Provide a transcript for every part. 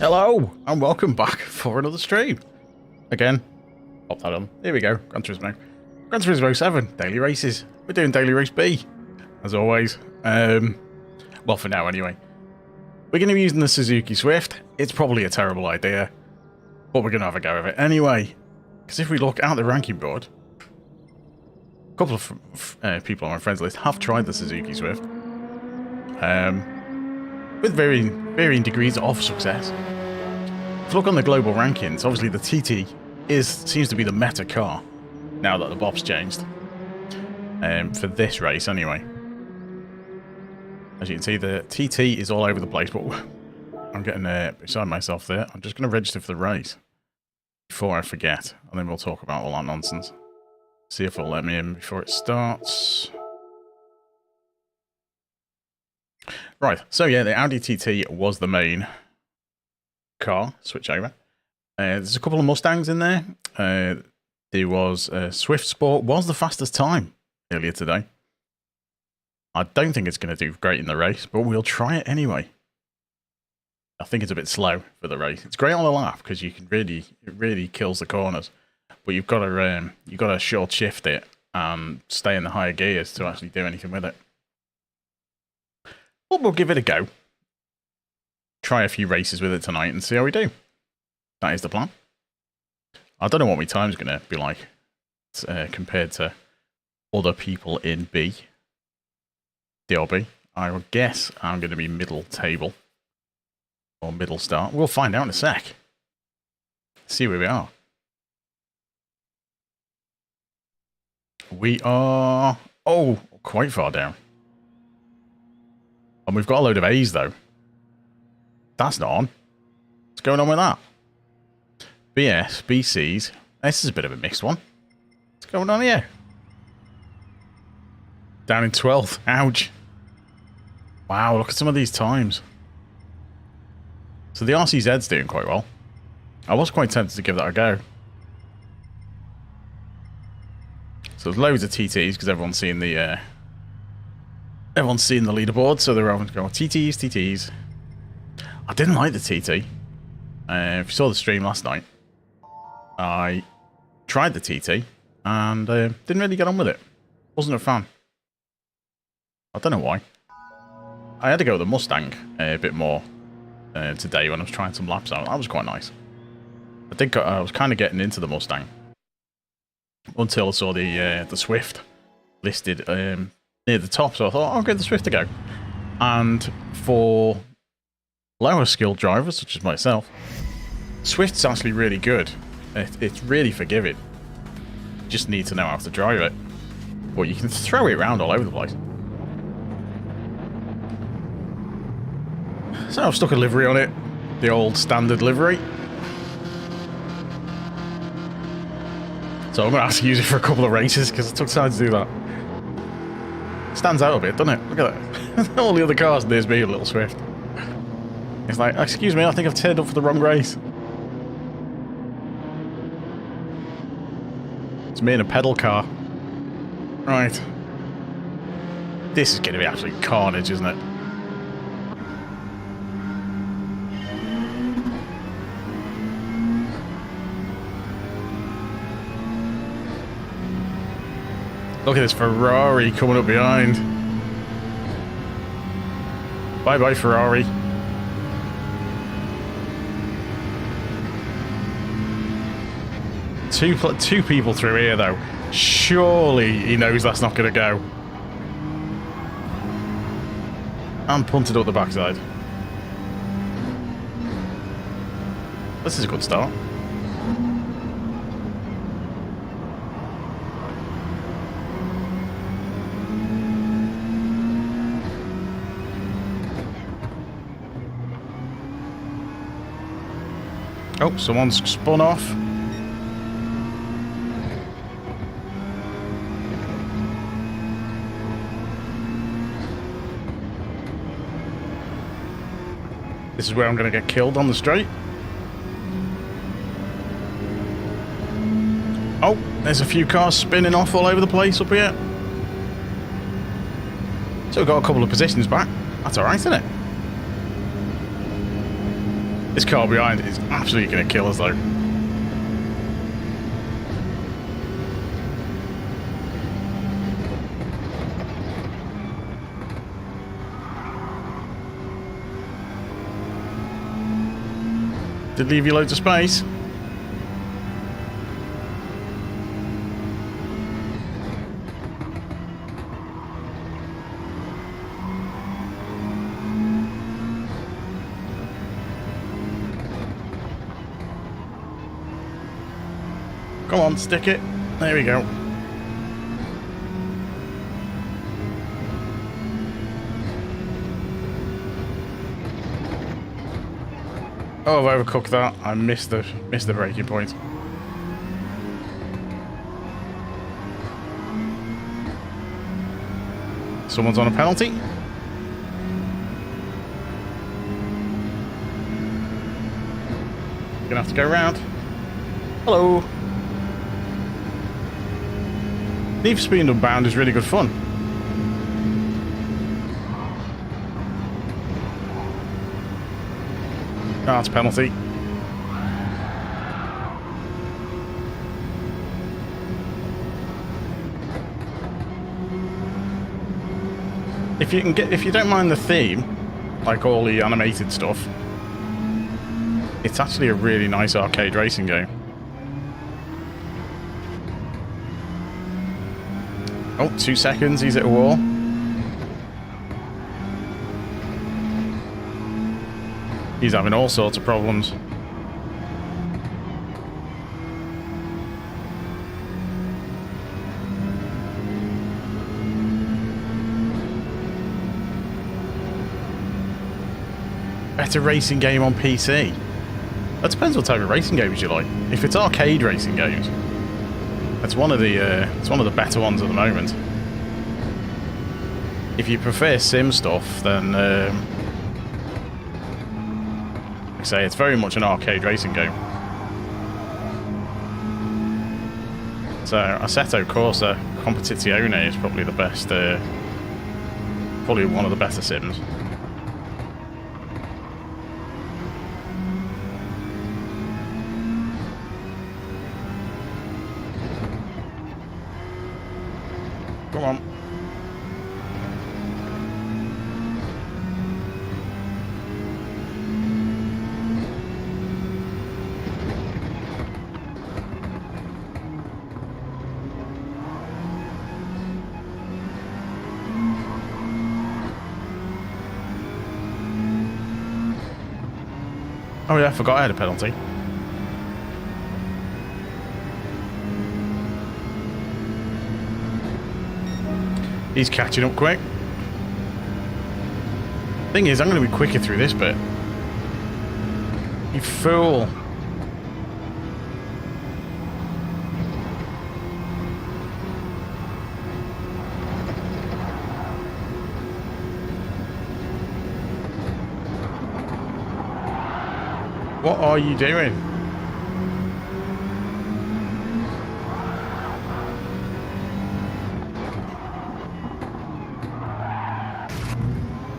Hello, and welcome back for another stream. Again, pop that on. Here we go, Gran Turismo. Gran Turismo 7, daily races. We're doing daily race B, as always. Well, for now anyway. We're going to be using the Suzuki Swift. It's probably a terrible idea, but we're going to have a go of it anyway. Because if we look at the ranking board, a couple of people on my friends list have tried the Suzuki Swift. With varying degrees of success. If you look on the global rankings, obviously the TT seems to be the meta car now that the BOP's changed. For this race anyway. As you can see, the TT is all over the place, but I'm getting beside myself there. I'm just going to register for the race before I forget, and then we'll talk about all that nonsense. See if it'll let me in before it starts. Right, so yeah, the Audi TT was the main car, switch over. There's a couple of Mustangs in there. There was Swift Sport, was the fastest time earlier today. I don't think it's going to do great in the race, but we'll try it anyway. I think it's a bit slow for the race. It's great on the lap because you can it really kills the corners, but you've got to short shift it and stay in the higher gears to actually do anything with it. But we'll give it a go. Try a few races with it tonight and see how we do. That is the plan. I don't know what my time's going to be like compared to other people in B. DLB. I would guess I'm going to be middle table. Or middle start. We'll find out in a sec. See where we are. We are... oh, quite far down. And we've got a load of A's though. That's not on. What's going on with that? BS, BCs. This is a bit of a mixed one. What's going on here? Down in 12th. Ouch. Wow, look at some of these times. So the RCZ's doing quite well. I was quite tempted to give that a go. So there's loads of TTs because everyone's seeing the leaderboard, so they're having to go TTs, TTs. I didn't like the TT. If you saw the stream last night, I tried the TT and didn't really get on with it. Wasn't a fan. I don't know why. I had to go with the Mustang a bit more today when I was trying some laps out. That was quite nice. I think I was kind of getting into the Mustang until I saw the Swift listed near the top, so I thought, I'll give the Swift a go. And for lower skilled drivers, such as myself, Swift's actually really good. It's really forgiving. You just need to know how to drive it. But you can throw it around all over the place. So I've stuck a livery on it. The old standard livery. So I'm going to have to use it for a couple of races because it took time to do that. Stands out a bit, doesn't it? Look at that. All the other cars, there's me, a little Swift. It's like, excuse me, I think I've turned up for the wrong race. It's me in a pedal car. Right. This is going to be absolute carnage, isn't it? Look at this Ferrari coming up behind. Bye-bye, Ferrari. Two people through here, though. Surely he knows that's not going to go. And punted up the backside. This is a good start. Oh, someone's spun off. This is where I'm going to get killed on the straight. Oh, there's a few cars spinning off all over the place up here. So we've got a couple of positions back. That's alright, isn't it? This car behind is absolutely going to kill us, though. Did leave you loads of space. Come on, stick it. There we go. Oh, I've overcooked that. I missed the braking point. Someone's on a penalty. Gonna have to go around. Hello. Need for Speed Unbound is really good fun. Oh, that's a penalty. If you don't mind the theme, like all the animated stuff, it's actually a really nice arcade racing game. Oh, 2 seconds, he's at a wall. He's having all sorts of problems. Better racing game on PC. That depends what type of racing games you like. If it's arcade racing games, it's one of the better ones at the moment. If you prefer sim stuff, then like I say, it's very much an arcade racing game. So Assetto Corsa Competizione is probably the best, probably one of the better sims. Come on. Oh yeah, I forgot I had a penalty. He's catching up quick. Thing is, I'm going to be quicker through this bit. You fool. What are you doing?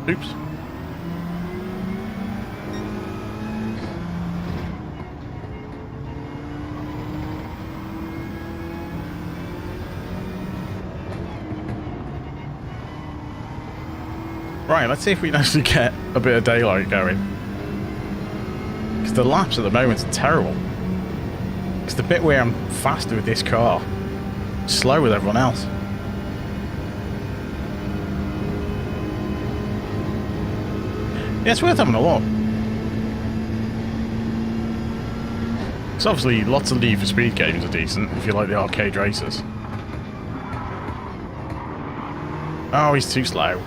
Oops. Right, let's see if we can actually get a bit of daylight going. Because the laps at the moment are terrible. It's the bit where I'm faster with this car, slow with everyone else. Yeah, it's worth having a look. Because obviously lots of Need for Speed games are decent if you like the arcade races. Oh, he's too slow.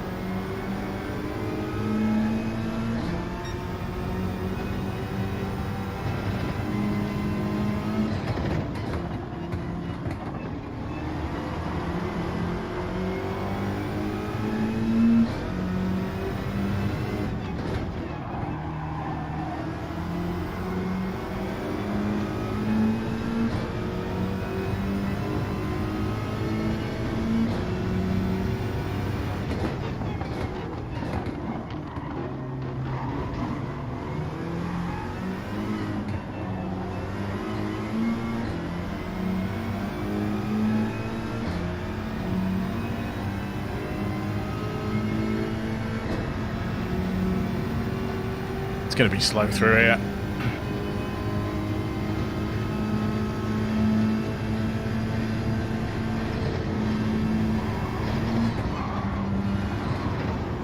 It's going to be slow through here.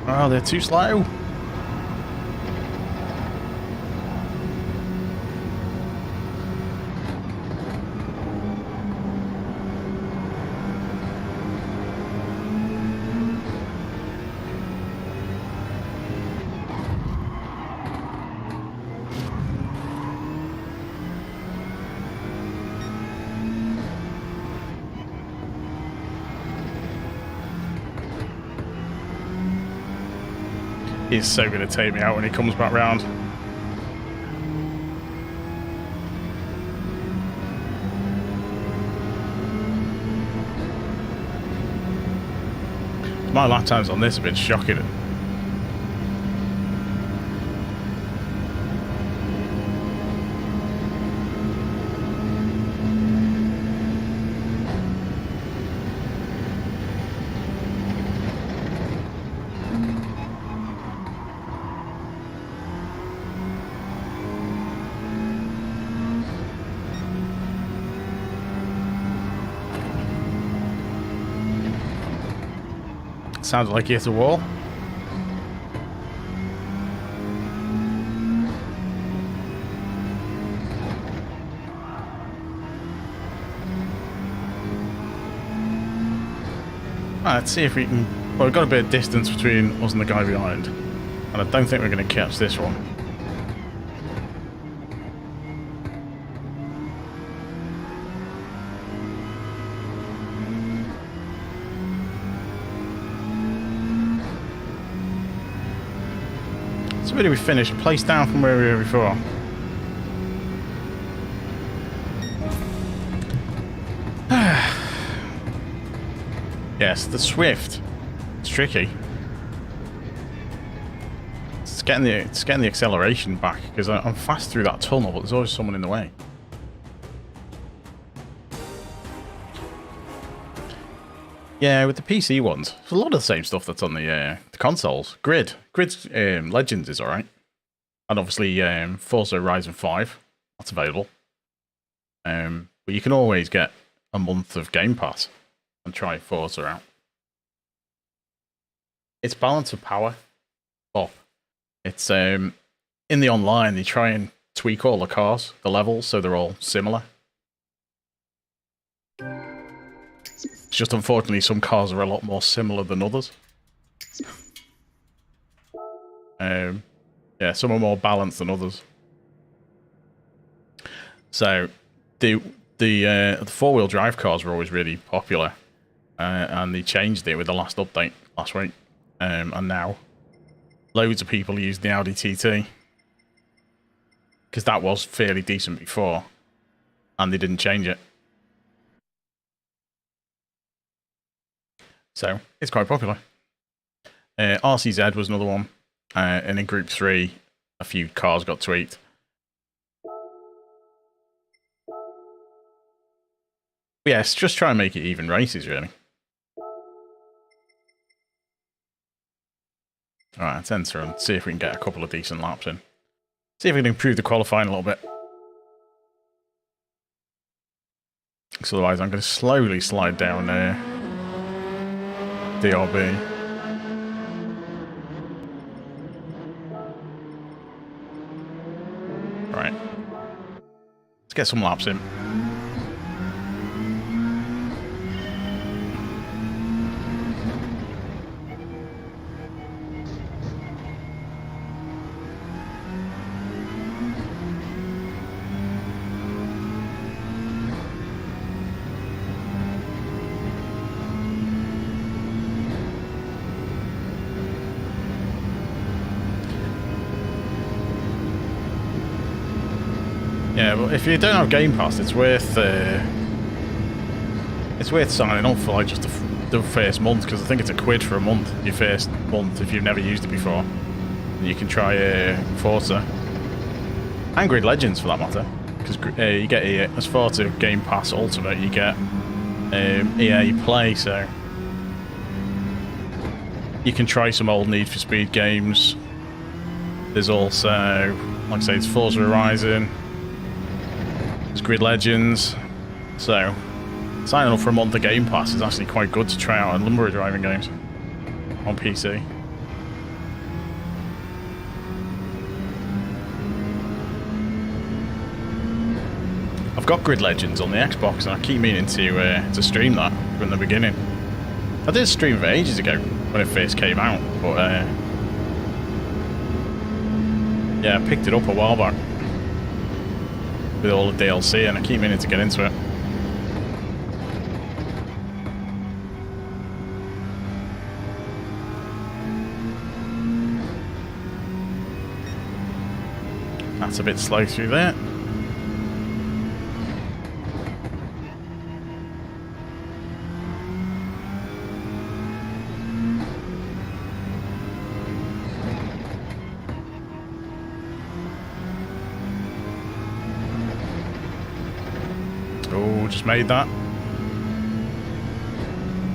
Oh, they're too slow. He's so going to take me out when he comes back round. My lap times on this have been shocking. Sounded like he hit a wall. Let's see if we can... Well, we've got a bit of distance between us and the guy behind. And I don't think we're going to catch this one. So where did we finish? Place down from where we were before. Yes, the Swift. It's tricky. It's getting the acceleration back because I'm fast through that tunnel, but there's always someone in the way. Yeah, with the PC ones, there's a lot of the same stuff that's on the consoles. Grid's Legends is alright. And obviously Forza Horizon 5, that's available. But you can always get a month of Game Pass and try Forza out. Its balance of power up. It's in the online they try and tweak all the cars, the levels, so they're all similar. It's just unfortunately some cars are a lot more similar than others. Yeah, some are more balanced than others. So the four-wheel drive cars were always really popular, and they changed it with the last update last week, and now loads of people use the Audi TT because that was fairly decent before, and they didn't change it. So it's quite popular. RCZ was another one, and in Group 3, a few cars got tweaked. But yes, just try and make it even races, really. Alright, let's enter and see if we can get a couple of decent laps in. See if we can improve the qualifying a little bit. Because otherwise I'm going to slowly slide down DRB. Right. Let's get some laps in. Yeah, but if you don't have Game Pass, it's worth signing up for like just the first month, because I think it's £1 for a month. Your first month if you've never used it before, and you can try Forza and Grid Legends for that matter, because you get as far to Game Pass Ultimate, you get EA Play, so you can try some old Need for Speed games. There's also, like I say, it's Forza Horizon. There's Grid Legends. So, signing up for a month of Game Pass is actually quite good to try out a number of driving games on PC. I've got Grid Legends on the Xbox, and I keep meaning to stream that from the beginning. I did stream it ages ago when it first came out, but yeah, I picked it up a while back with all the DLC, and I keep meaning to get into it. That's a bit slow through there. Oh, just made that.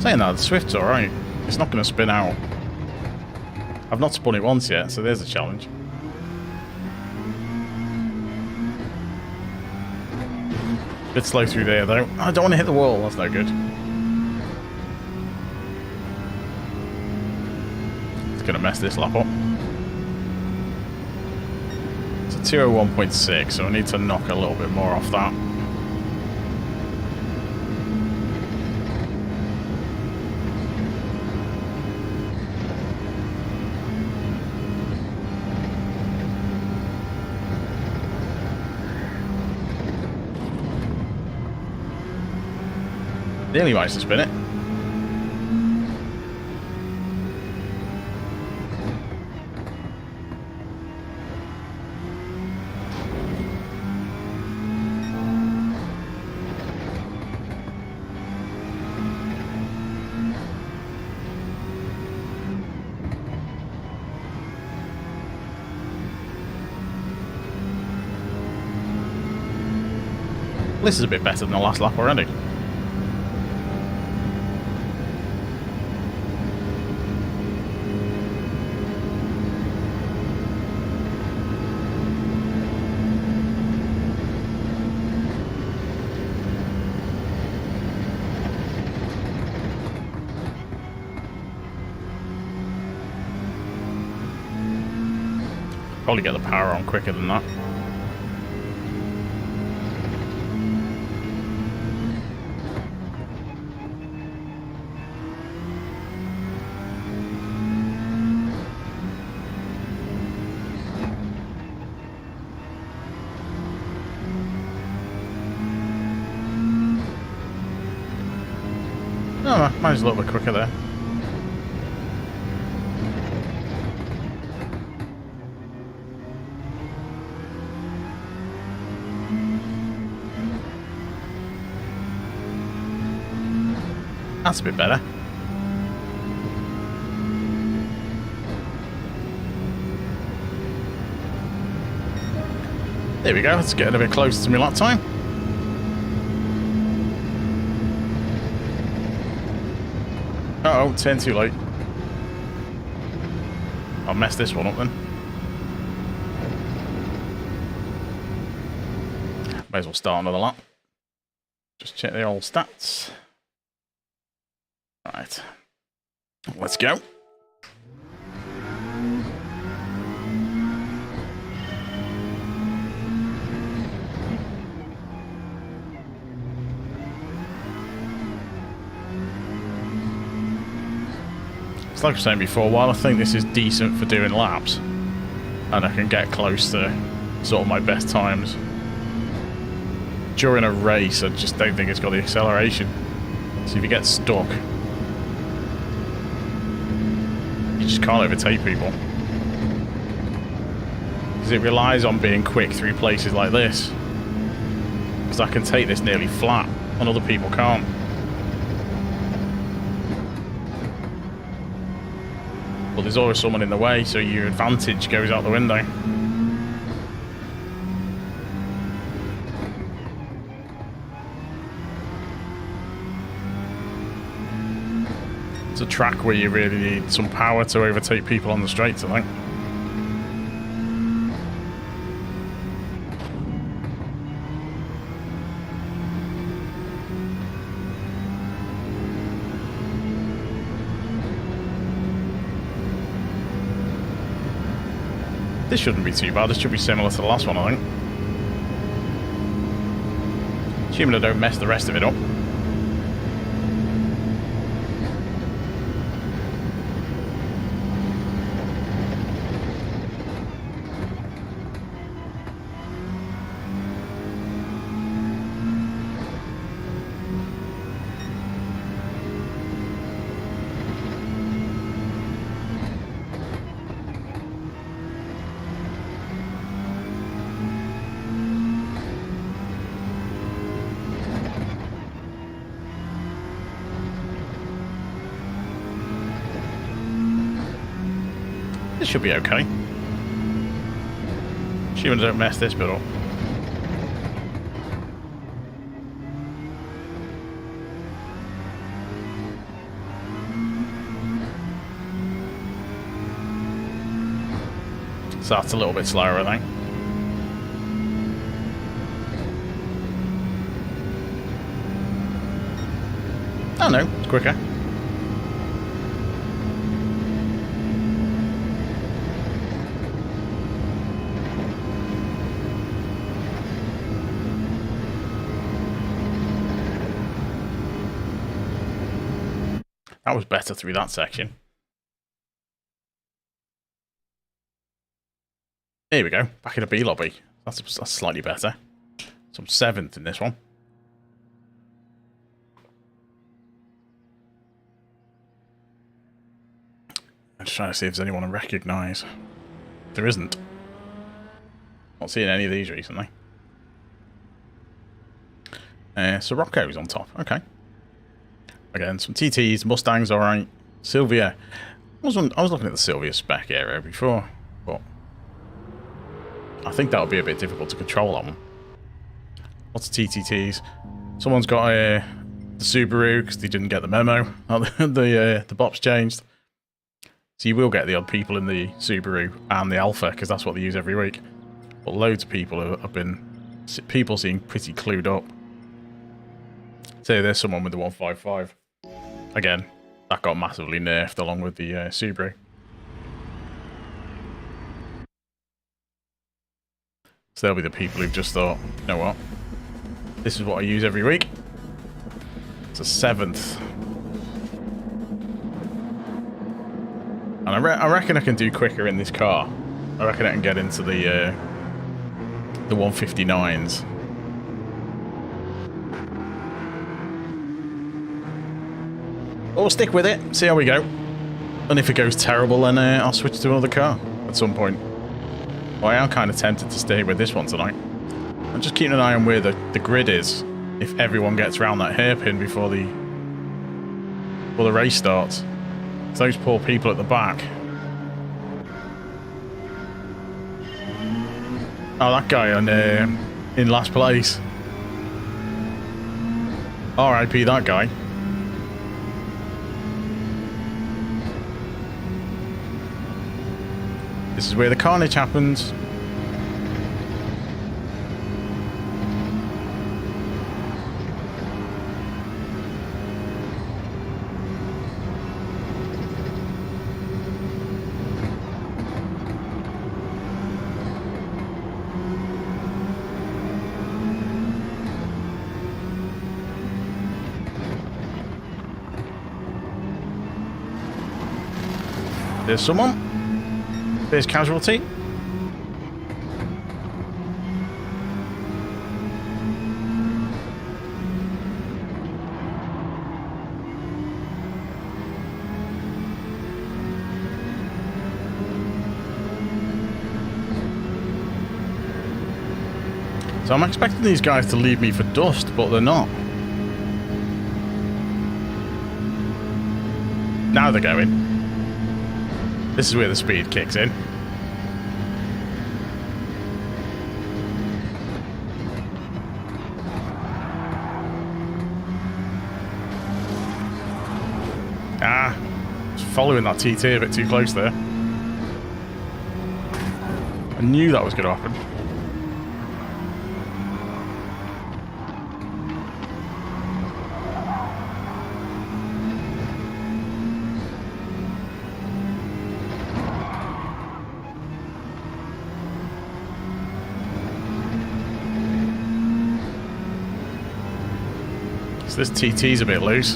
Saying that, the Swift's alright. It's not going to spin out. I've not spun it once yet, so there's a challenge. Bit slow through there though. I don't want to hit the wall, that's no good. It's going to mess this lap up. It's a 201.6, so I need to knock a little bit more off that. Nearly managed to spin it. This is a bit better than the last lap already. Probably get the power on quicker than that. No, mine's a little bit quicker there. That's a bit better. There we go, it's getting a bit closer to my lap time. Uh-oh, turn too late. I'll mess this one up then. May as well start another lap. Just check the old stats. Right, let's go. It's like I was saying before, while I think this is decent for doing laps, and I can get close to sort of my best times, during a race I just don't think it's got the acceleration. So if you get stuck, you just can't overtake people. Because it relies on being quick through places like this. Because I can take this nearly flat, and other people can't. But there's always someone in the way, so your advantage goes out the window. It's a track where you really need some power to overtake people on the straights, I think. This shouldn't be too bad. This should be similar to the last one, I think. Assuming I don't mess the rest of it up. This should be okay. Assuming I don't mess this bit up. So that's a little bit slower, I think. Oh no, it's quicker. That was better through that section. Here we go, back in the B lobby. That's slightly better. So I'm 7th in this one. I'm just trying to see if there's anyone I recognise. There isn't. Not seeing any of these recently. Sirocco's on top, okay. Again, some TTs, Mustangs, alright. Sylvia. I was looking at the Sylvia spec area before, but I think that would be a bit difficult to control that one. Lots of TTTs. Someone's got the Subaru because they didn't get the memo. The bops changed. So you will get the odd people in the Subaru and the Alpha because that's what they use every week. But loads of people have been... People seem pretty clued up. Say there's someone with the 155. Again, that got massively nerfed along with the Subaru. So they'll be the people who've just thought, you know what? This is what I use every week. It's a 7th. And I reckon I can do quicker in this car. I reckon I can get into the 159s. But we'll stick with it, see how we go. And if it goes terrible, then I'll switch to another car at some point. Well, I am kind of tempted to stay with this one tonight. I'm just keeping an eye on where the grid is. If everyone gets around that hairpin before the race starts. It's those poor people at the back. Oh, that guy in last place. R.I.P. that guy. This is where the carnage happens. There's someone. There's casualty. So I'm expecting these guys to leave me for dust, but they're not. Now they're going. This is where the speed kicks in. Ah, just following that TT a bit too close there. I knew that was going to happen. So this TT's a bit loose.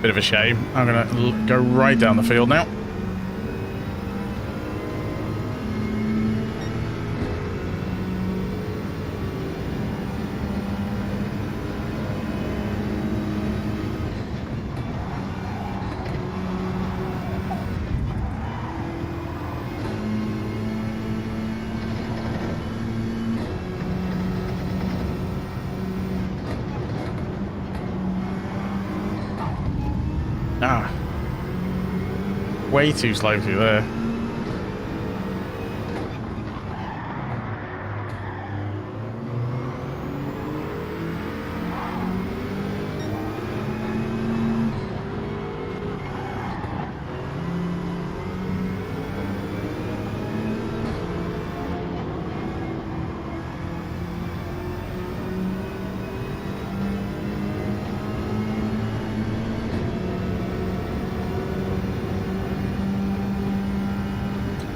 Bit of a shame. I'm going to go right down the field now. Ah, way too slow through there.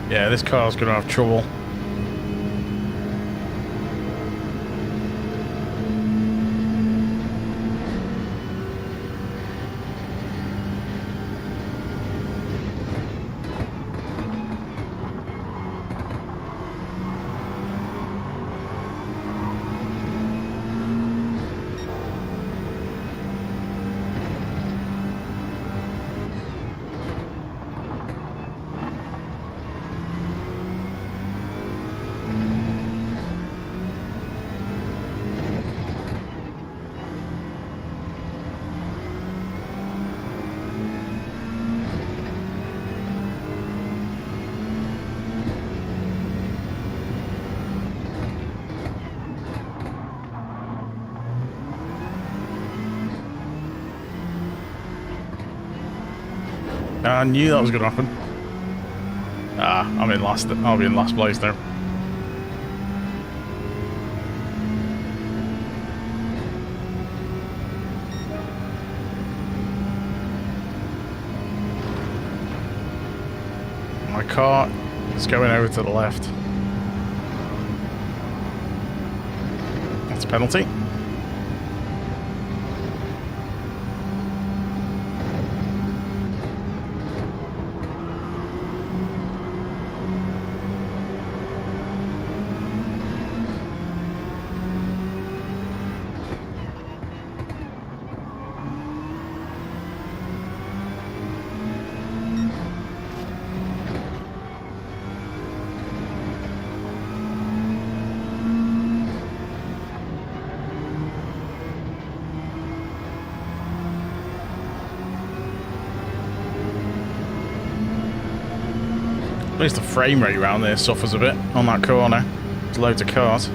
Yeah, this car's going to have trouble. I knew that was going to happen. Ah, I'm in last. I'll be in last place now. My car is going over to the left. That's a penalty. At least the frame rate around there suffers a bit on that corner. There's loads of cars.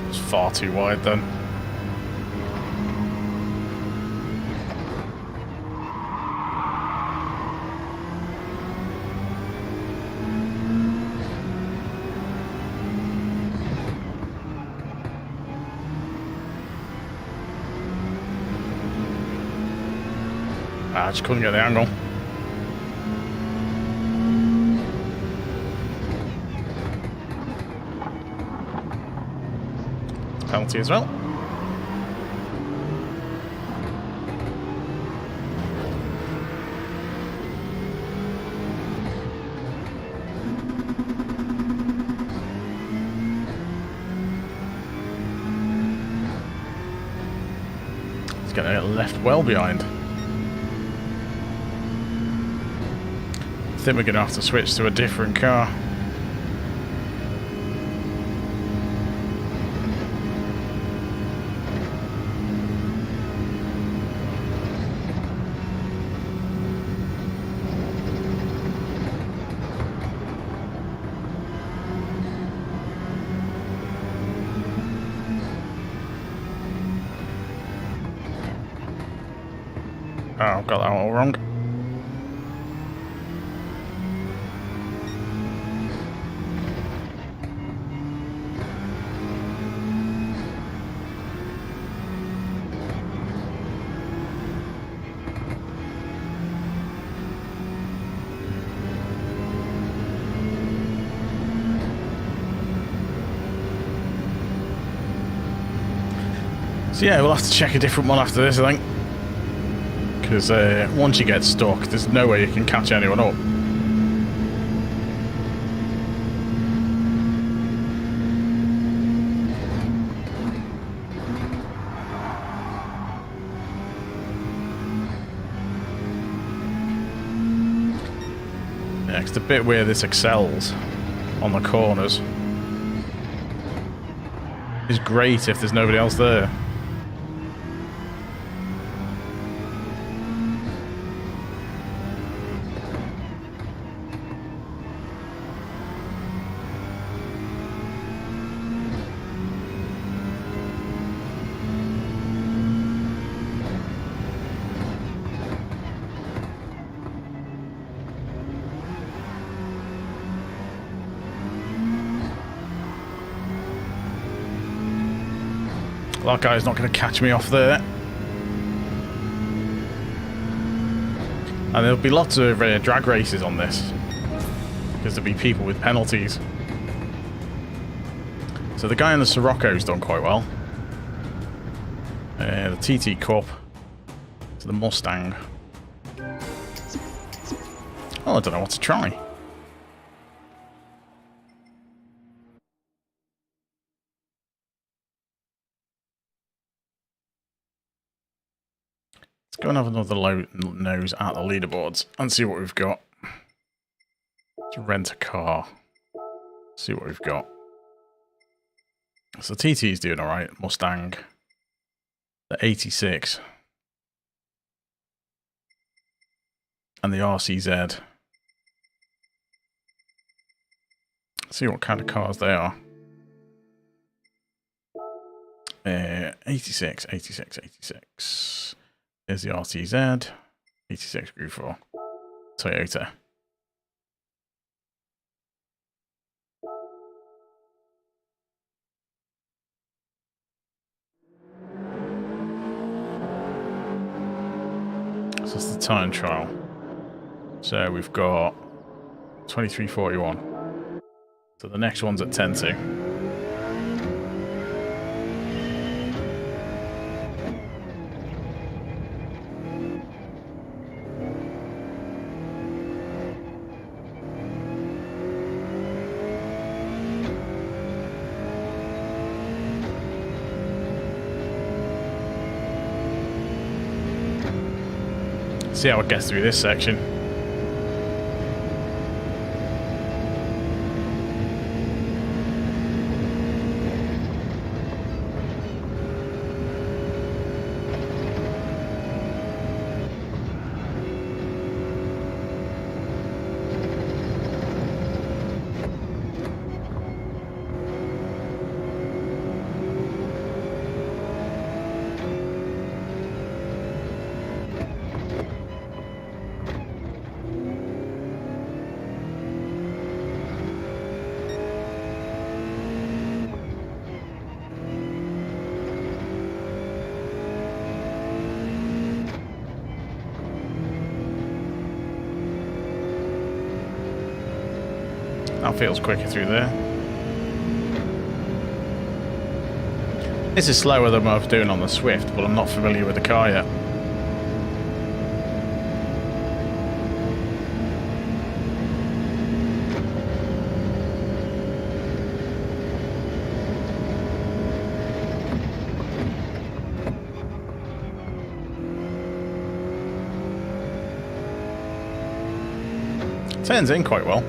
It's far too wide then. I just couldn't get the angle. Penalty as well. He's going to get left well behind. I think we're going to have to switch to a different car. Oh, I've got that all wrong. So yeah, we'll have to check a different one after this, I think. Because once you get stuck, there's no way you can catch anyone up. Yeah, it's the bit where this excels on the corners is great if there's nobody else there. That guy's not going to catch me off there. And there'll be lots of drag races on this, because there'll be people with penalties. So the guy in the Sirocco's done quite well. The TT Cup to the Mustang. Oh, I don't know what to try. Let's go and have another nose at the leaderboards and see what we've got. Let's rent a car. See what we've got. So TT's doing alright. Mustang. The 86. And the RCZ. See what kind of cars they are. 86, 86, 86. There's the RCZ. 86 Gr.4. Toyota. So that's the time trial. So we've got 23:41. So the next one's at 10:02. See how it gets through this section. That feels quicker through there. This is slower than what I was doing on the Swift, but I'm not familiar with the car yet. Turns in quite well.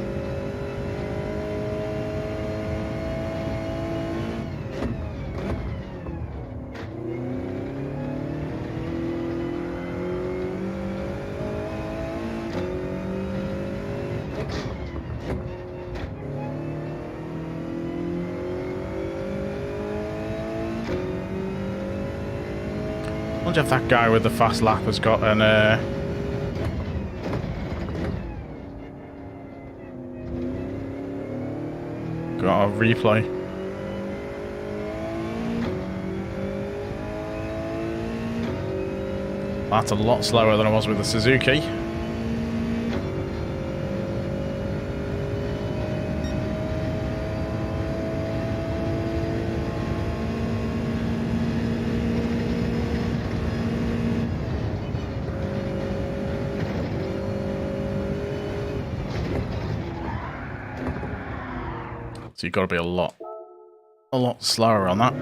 wonder if that guy with the fast lap has got an got a replay. That's a lot slower than I was with the Suzuki. So you've got to be a lot slower on that.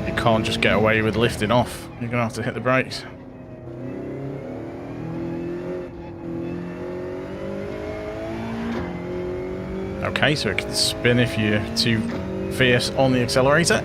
You can't just get away with lifting off. You're going to have to hit the brakes. Okay, so it can spin if you're too fierce on the accelerator.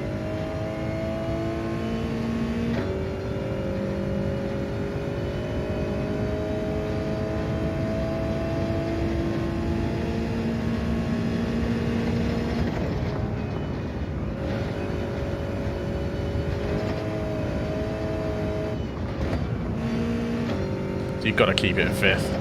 You've got to keep it in fifth.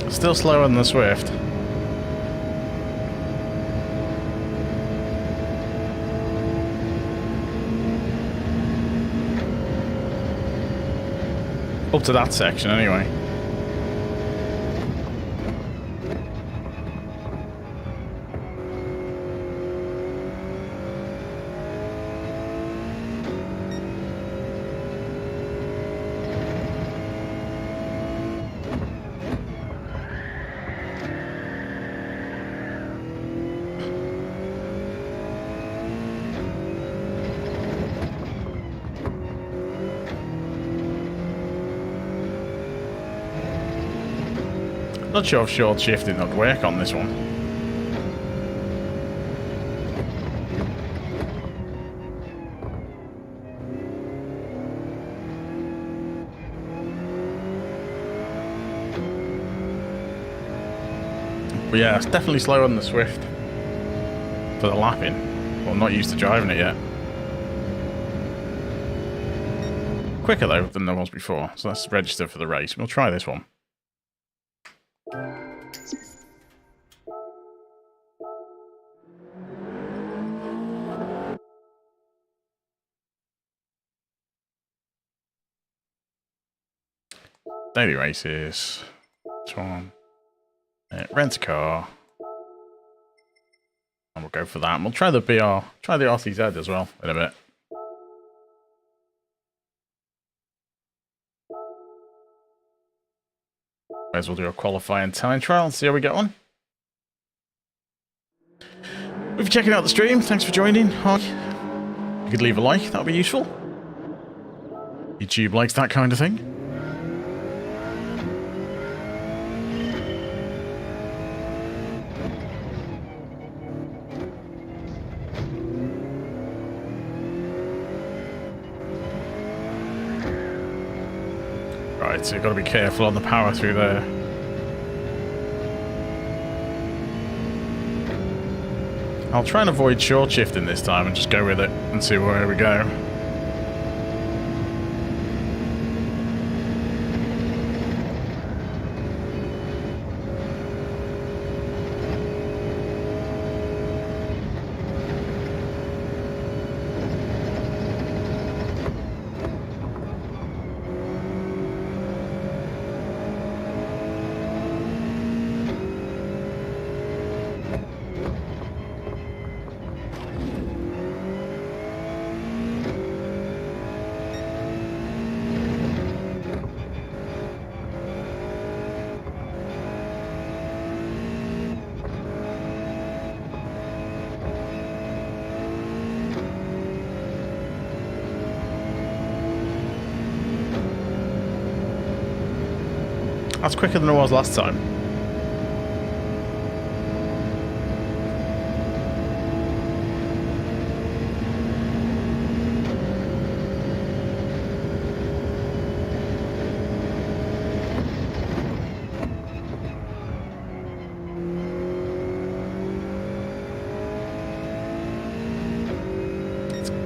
Still slower than the Swift. Up to that section, anyway. Not sure if short shifting would work on this one. But yeah, it's definitely slower than the Swift for the lapping. Well, I'm not used to driving it yet. Quicker though than there was before, so let's register for the race. We'll try this one. Daily races. Which one? Rent a car. And we'll go for that. And we'll try the try the RCZ as well in a bit. May as well do a qualifying time trial and see how we get on. If you're checking out the stream, thanks for joining. Hi. You could leave a like, that would be useful. YouTube likes that kind of thing. Right, so you've got to be careful on the power through there. I'll try and avoid short shifting this time and just go with it and see where we go. That's quicker than it was last time.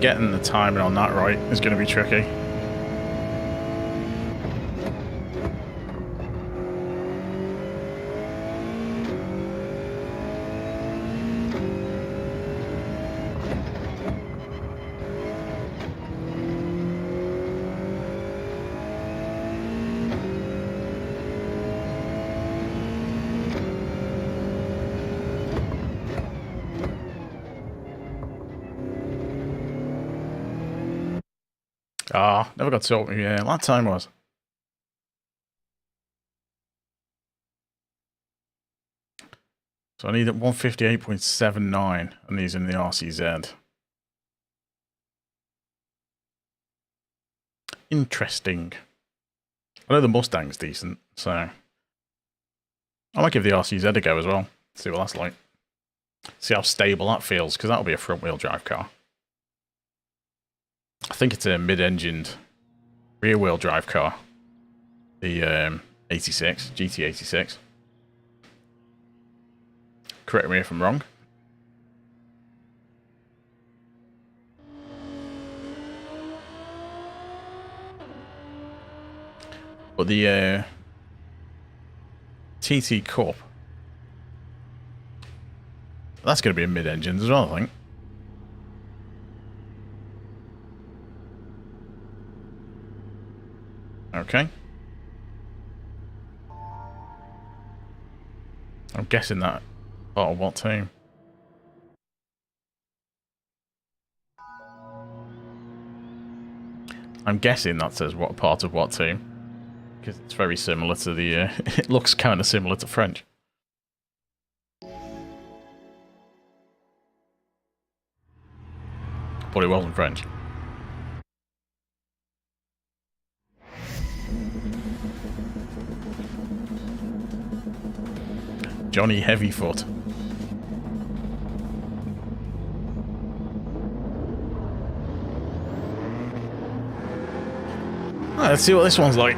Getting the timing on that right is going to be tricky. Ah, never got to what that time was. So I need 158.79 and these in the RCZ. Interesting. I know the Mustang's decent, so I might give the RCZ a go as well. See what that's like. See how stable that feels, because that'll be a front-wheel drive car. I think it's a mid-engined rear-wheel drive car. The 86, GT86. Correct me if I'm wrong. But the TT Cup, that's going to be a mid-engine as well, I think. Okay. I'm guessing that part of what team? I'm guessing that says what part of what team. Because it's very similar to the... it looks kind of similar to French. But it wasn't French. Johnny Heavyfoot. Right, let's see what this one's like.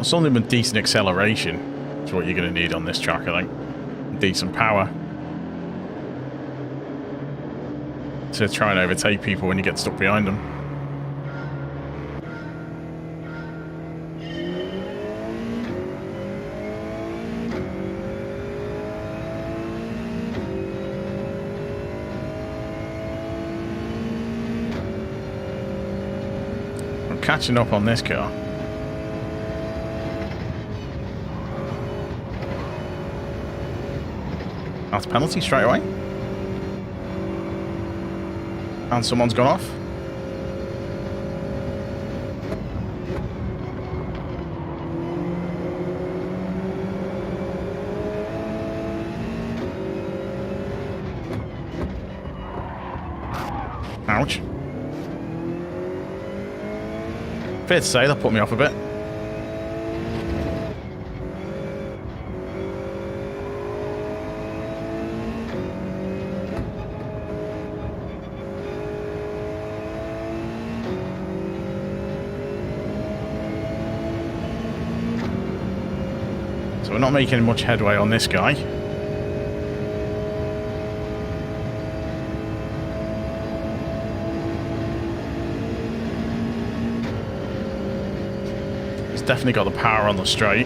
Something with decent acceleration is what you're going to need on this track, I think. Decent power to try and overtake people when you get stuck behind them. I'm catching up on this car. That's a penalty straight away. And someone's gone off. Ouch. Fair to say, that put me off a bit. So we're not making much headway on this guy. He's definitely got the power on the straight.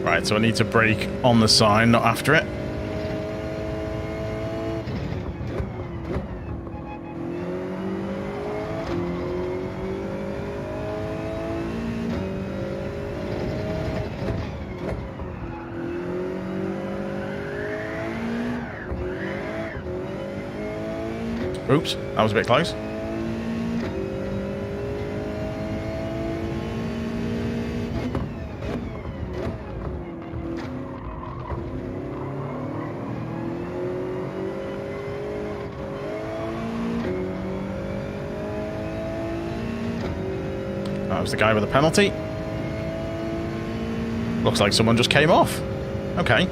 Right, so I need to brake on the sign, not after it. Oops, that was a bit close. That was the guy with the penalty. Looks like someone just came off. Okay.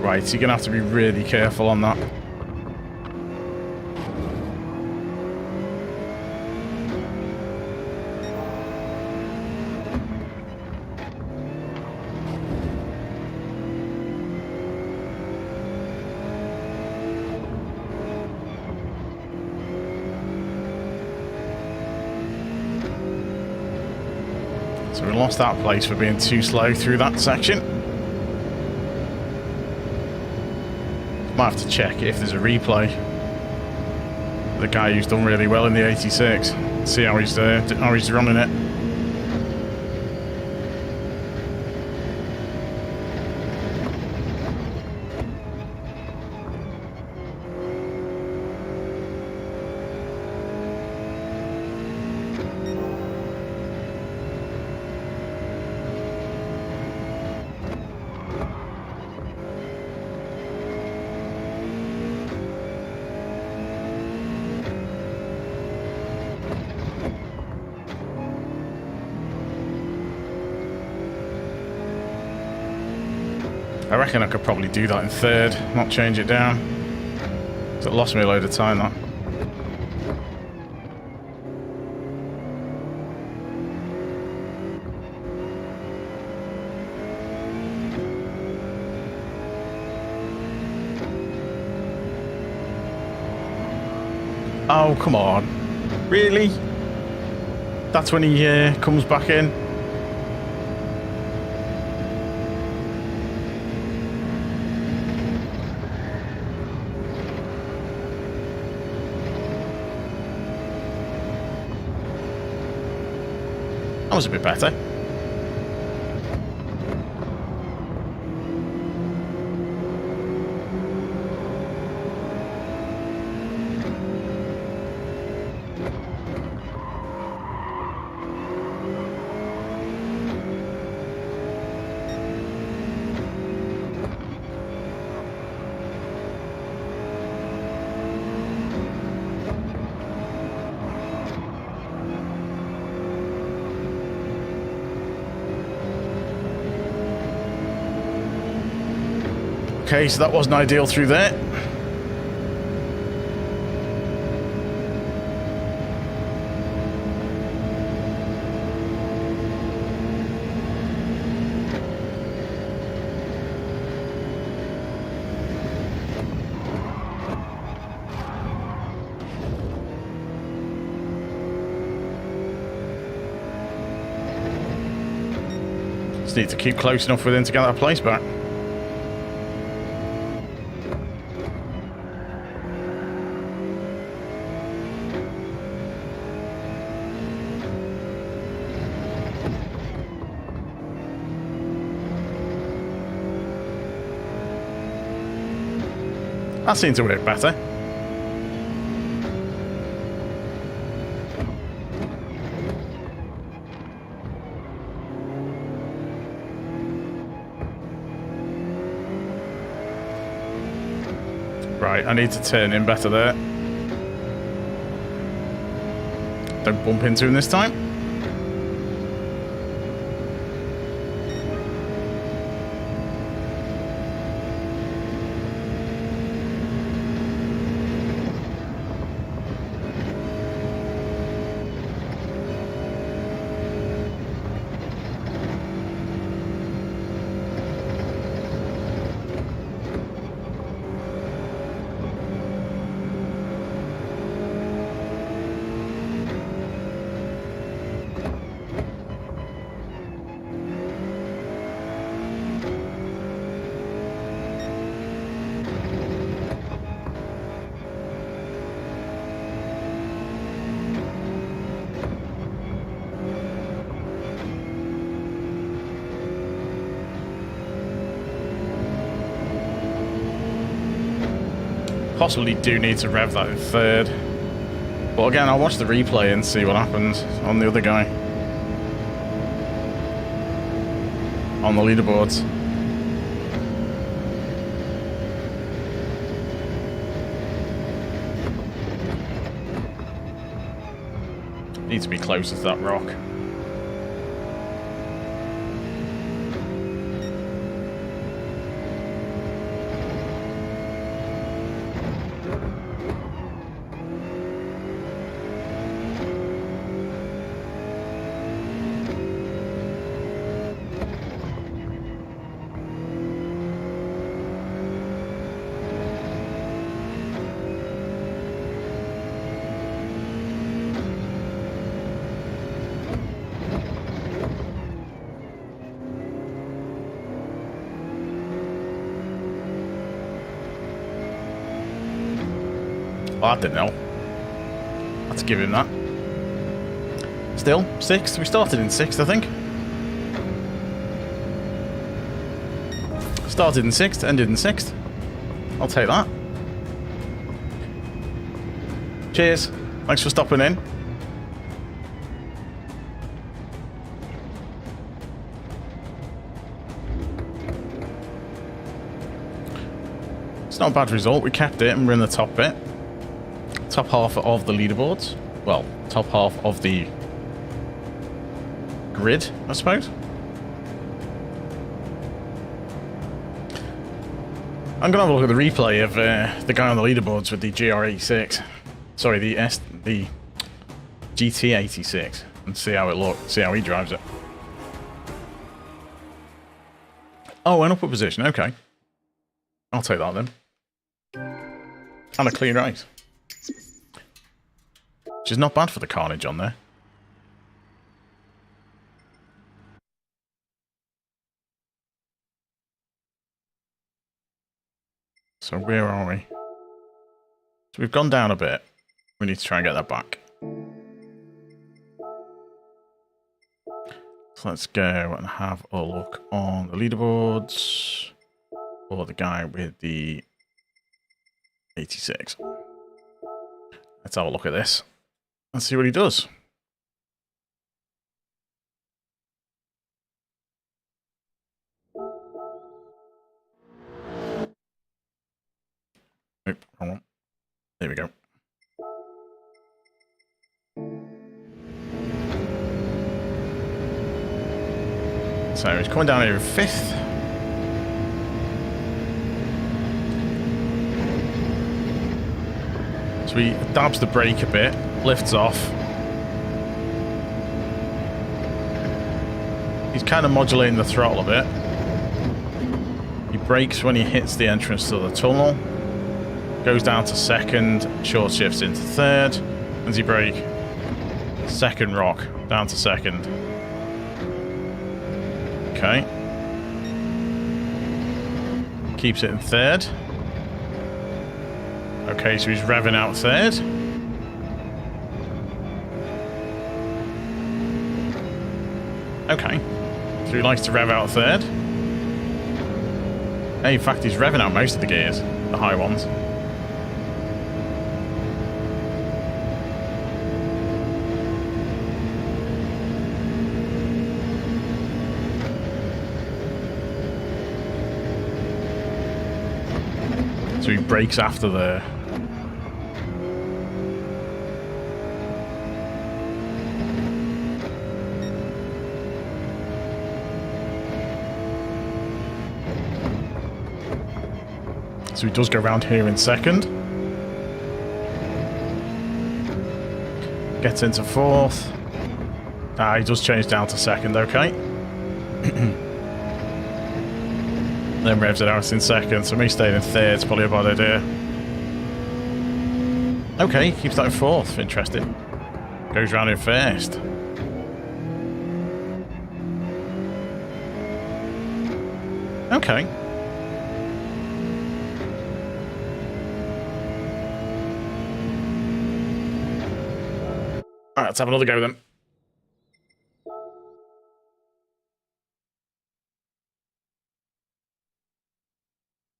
Right, you're going to have to be really careful on that. So we lost that place for being too slow through that section. Might have to check if there's a replay. The guy who's done really well in the 86. See how he's running it. I reckon I could probably do that in third, not change it down. So it lost me a load of time, that. Oh, come on. Really? That's when he comes back in? That was a bit better. Okay, so that wasn't ideal through there. Just need to keep close enough with him to get that place back. That seemed to work better. Right, I need to turn in better there. Don't bump into him this time. Possibly do need to rev that in third. But again, I'll watch the replay and see what happens on the other guy. On the leaderboards. Need to be closer to that rock. Oh, I didn't know. I had to give him that. Still, 6th. We started in 6th, I think. Started in 6th, ended in 6th. I'll take that. Cheers. Thanks for stopping in. It's not a bad result. We kept it and we're in the top bit. Top half of the leaderboards. Well, top half of the grid, I suppose. I'm gonna have a look at the replay of the guy on the leaderboards with the GR86. Sorry, the GT86, and see how it looks. See how he drives it. Oh, an upper position. Okay, I'll take that then. And a clean race. Which is not bad for the carnage on there. So where are we? So we've gone down a bit. We need to try and get that back. So let's go and have a look on the leaderboards for the guy with the 86. Let's have a look at this and see what he does. Nope, wrong one. There we go. So he's coming down here in 5th. So he dabs the brake a bit, lifts off. He's kind of modulating the throttle a bit. He brakes when he hits the entrance to the tunnel. Goes down to 2nd, short shifts into 3rd. As he brake, 2nd rock, down to 2nd. Okay. Keeps it in 3rd. Okay, so he's revving out 3rd. Okay. So he likes to rev out 3rd. Hey, in fact, he's revving out most of the gears, the high ones. So he brakes after the... So he does go around here in 2nd. Gets into 4th. Ah, he does change down to 2nd, okay. Then revs it out in 2nd, so me staying in 3rd is probably a bad idea. Okay, keeps that in 4th, interesting. Goes round in 1st. Okay. Alright, let's have another go then.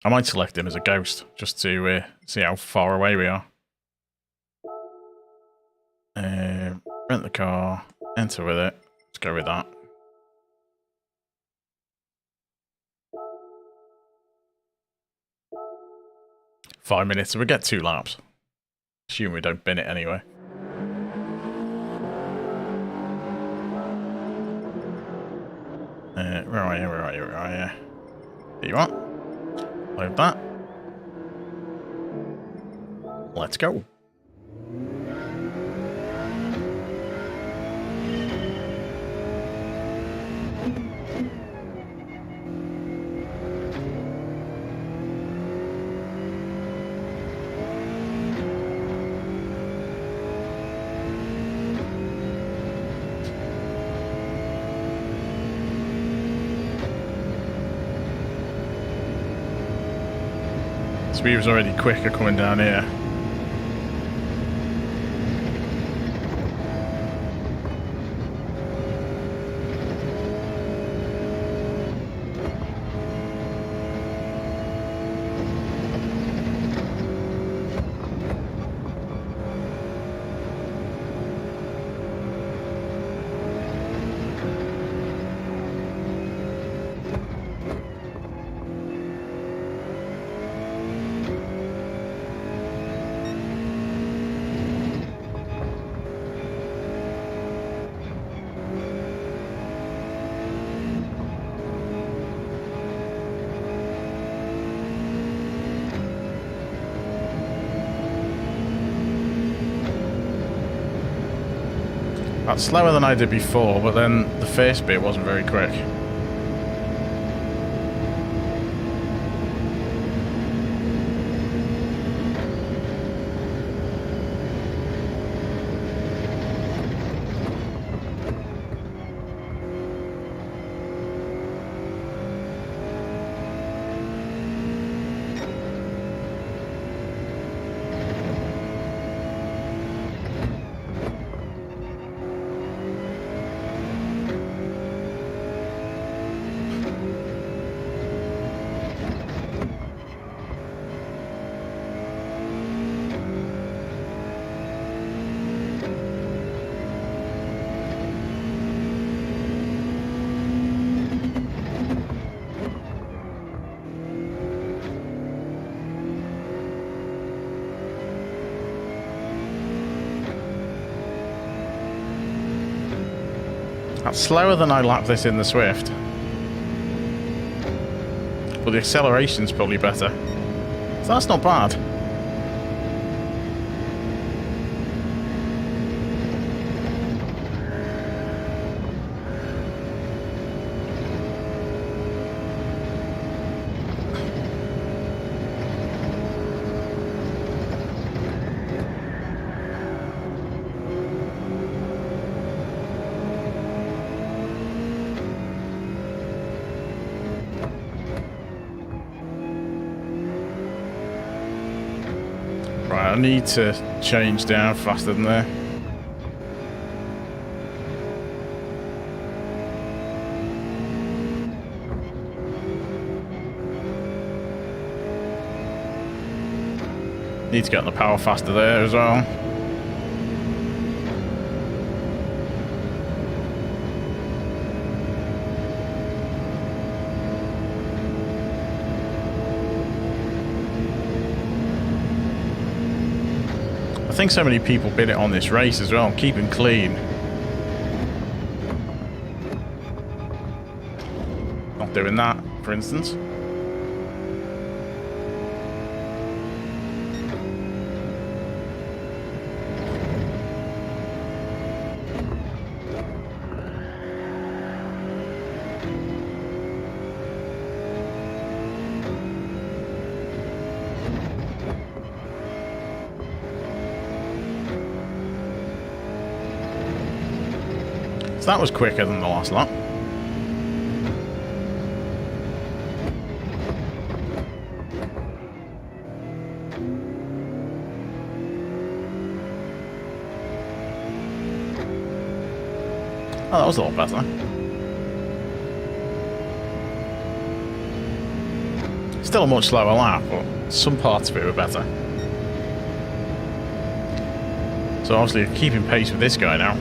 I might select him as a ghost, just to see how far away we are. Rent the car, enter with it. Let's go with that. Five minutes, so we get 2 laps. Assume we don't bin it anyway. Where are you? Where are you? Where are you? There you are. Load that. Let's go. Speed was already quicker coming down here. That's slower than I did before, but then the first bit wasn't very quick. That's slower than I lapped this in the Swift. But the acceleration's probably better. So that's not bad. Right, I need to change down faster than there. Need to get on the power faster there as well. I think so many people bid it on this race as well, keeping clean. Not doing that, for instance. So that was quicker than the last lap. Oh, that was a lot better. Still a much slower lap, but some parts of it were better. So obviously keeping pace with this guy now.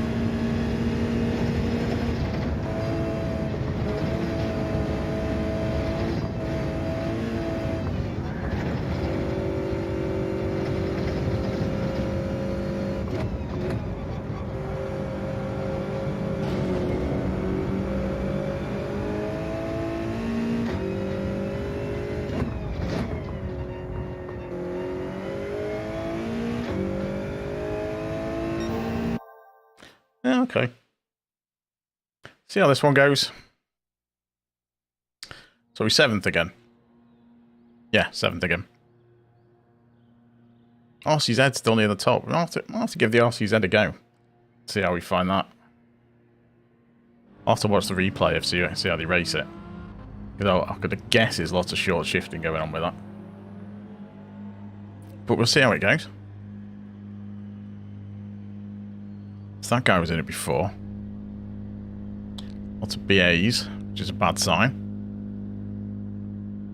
Yeah, okay. See how this one goes. So we're 7th again. Yeah, 7th again. RCZ's still near the top. I'll have to give the RCZ a go. See how we find that. I'll have to watch the replay of see how they race it. Because I could guess there's lots of short shifting going on with that. But we'll see how it goes. So that guy was in it before. Lots of BAs, which is a bad sign.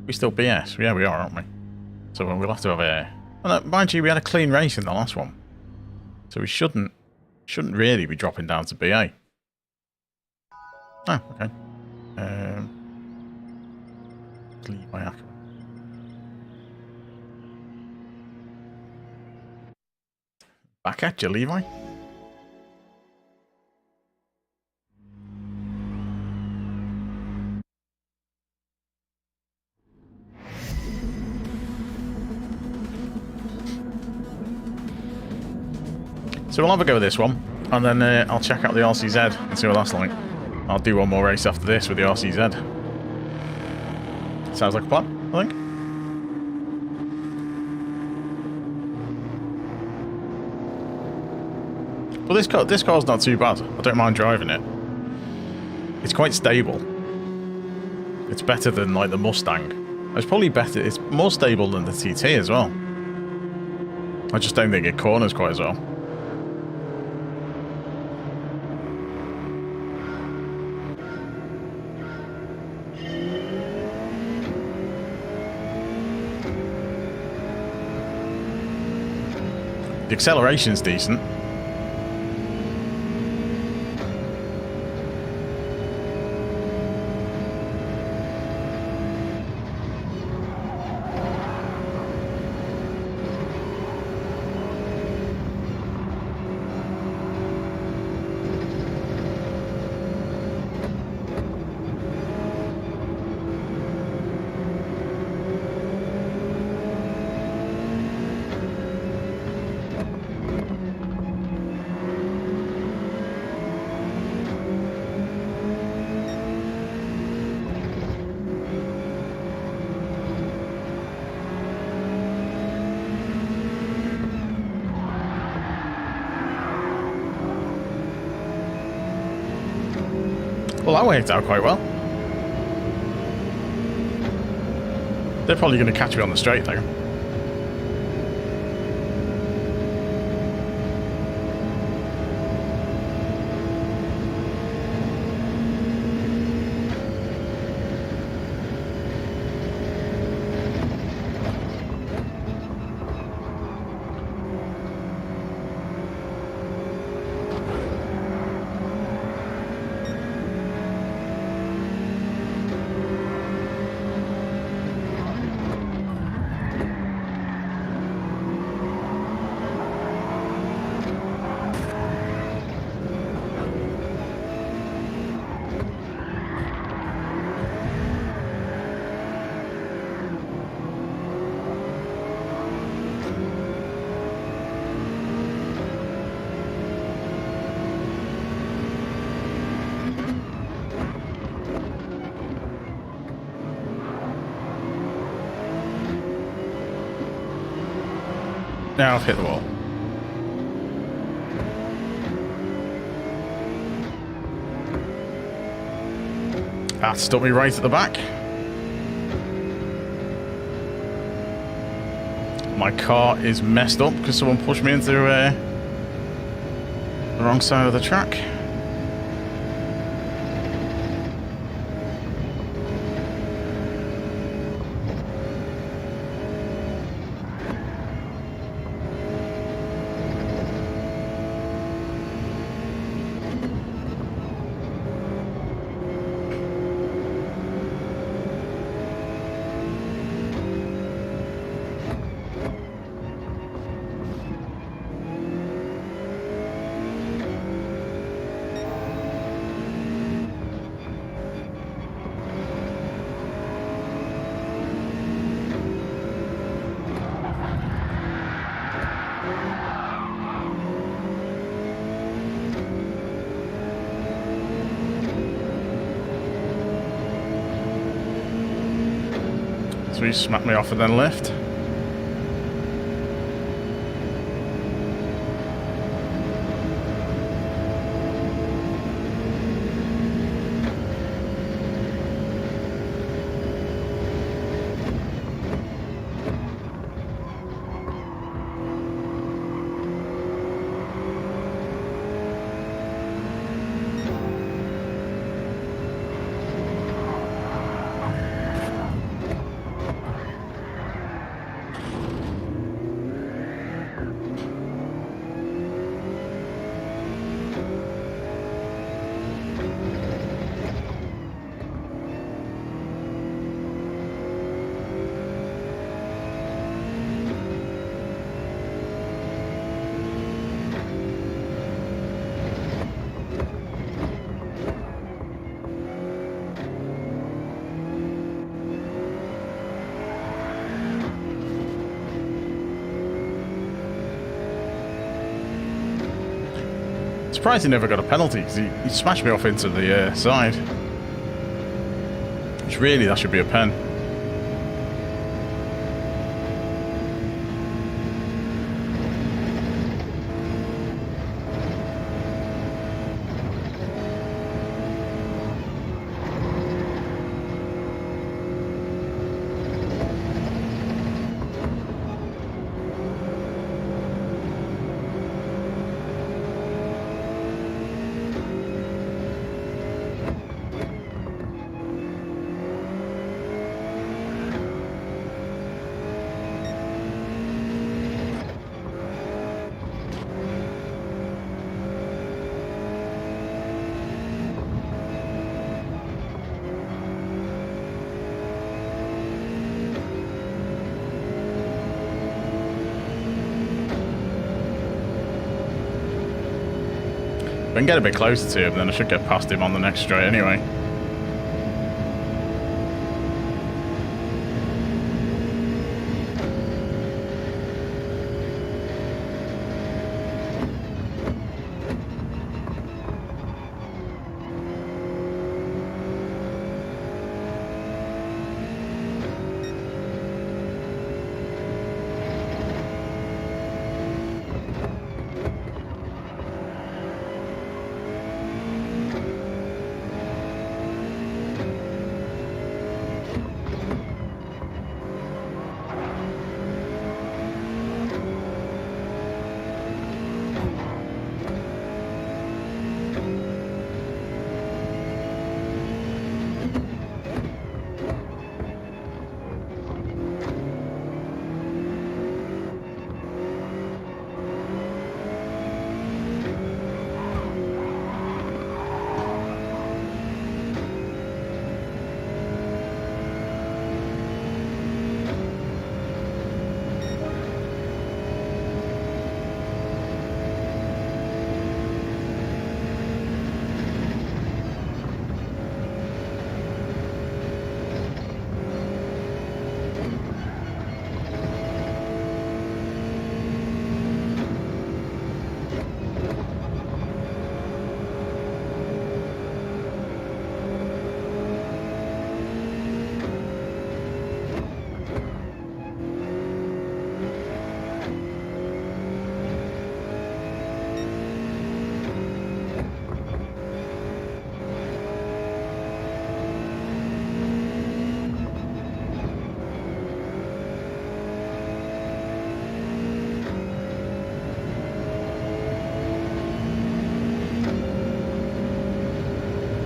We still BS? Yeah, we are, aren't we? So we'll have to have a... Well, mind you, we had a clean race in the last one. So we shouldn't really be dropping down to BA. Oh, okay. Levi. Back at you, Levi. So we'll have a go with this one, and then I'll check out the RCZ and see what that's like. I'll do one more race after this with the RCZ. Sounds like a plan, I think. Well, this car's not too bad. I don't mind driving it. It's quite stable. It's better than like the Mustang. It's probably better. It's more stable than the TT as well. I just don't think it corners quite as well. The acceleration's decent. Well, that worked out quite well. They're probably going to catch me on the straight, though. Now I've hit the wall. That stopped me right at the back. My car is messed up because someone pushed me into the wrong side of the track. So he smacked me off and then left. Surprised he never got a penalty, because he smashed me off into the side. Which really, that should be a pen. If I can get a bit closer to him, then I should get past him on the next straight anyway.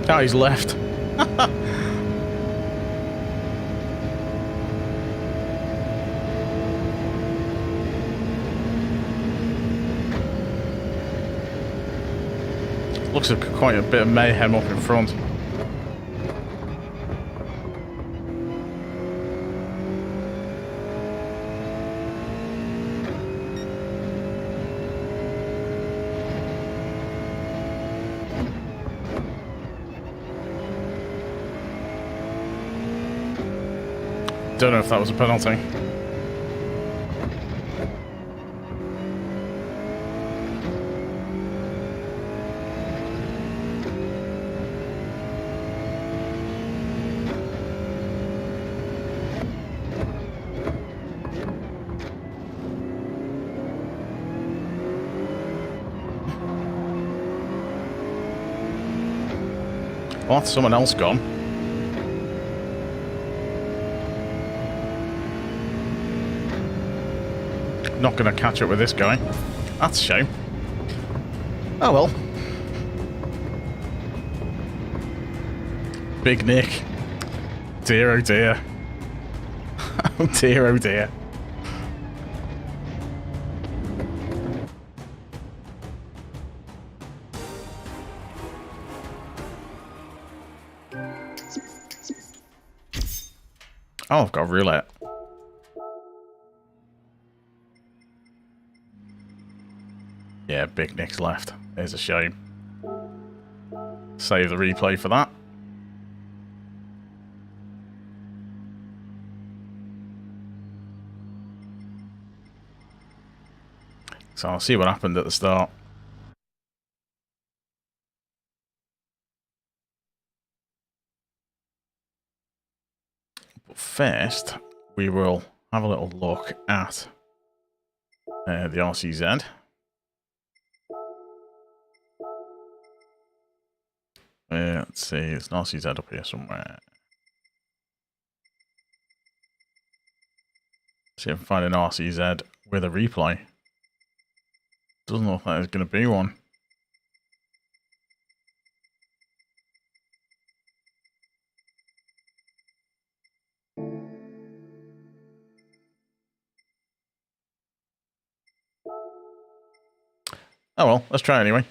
Oh, he's left. Looks like quite a bit of mayhem up in front. Don't know if that was a penalty. Oh, that's someone else gone. Not going to catch up with this guy. That's a shame. Oh well. Big Nick. Dear, oh dear. Oh dear, oh dear. Oh, I've got roulette. Yeah, Big Nick's left. There's a shame. Save the replay for that. So I'll see what happened at the start. But first, we will have a little look at the RCZ. Let's see, it's an RCZ up here somewhere. See if I can find an RCZ with a replay. Doesn't look like there's going to be one. Oh well, let's try anyway.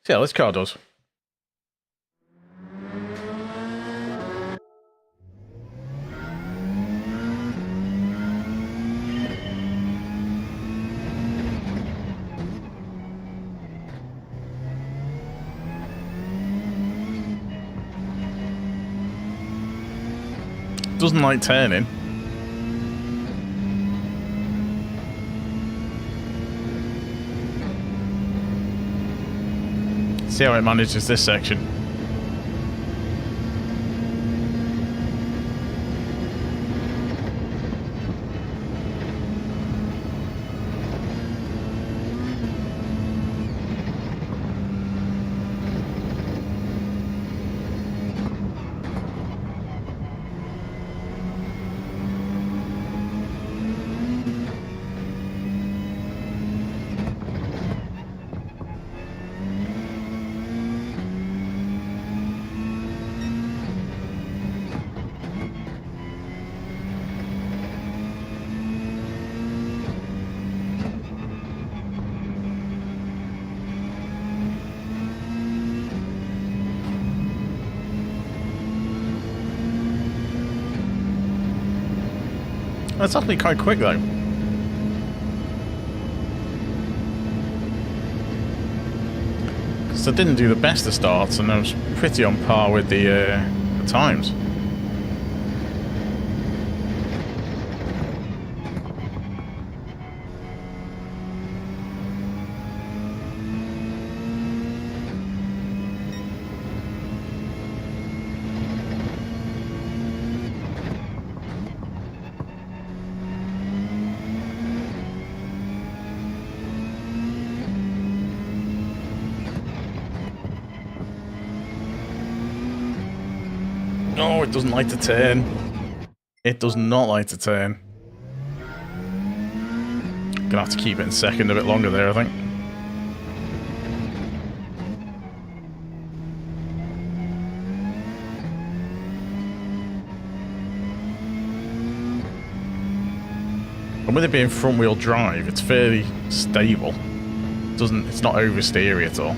See how this car does. Doesn't like turning. See how it manages this section. That's actually quite quick though. Because I didn't do the best of starts and I was pretty on par with the times. No, it doesn't like to turn. It does not like to turn. Gonna have to keep it in second a bit longer there, I think. And with it being front wheel drive, it's fairly stable. It's not oversteery at all.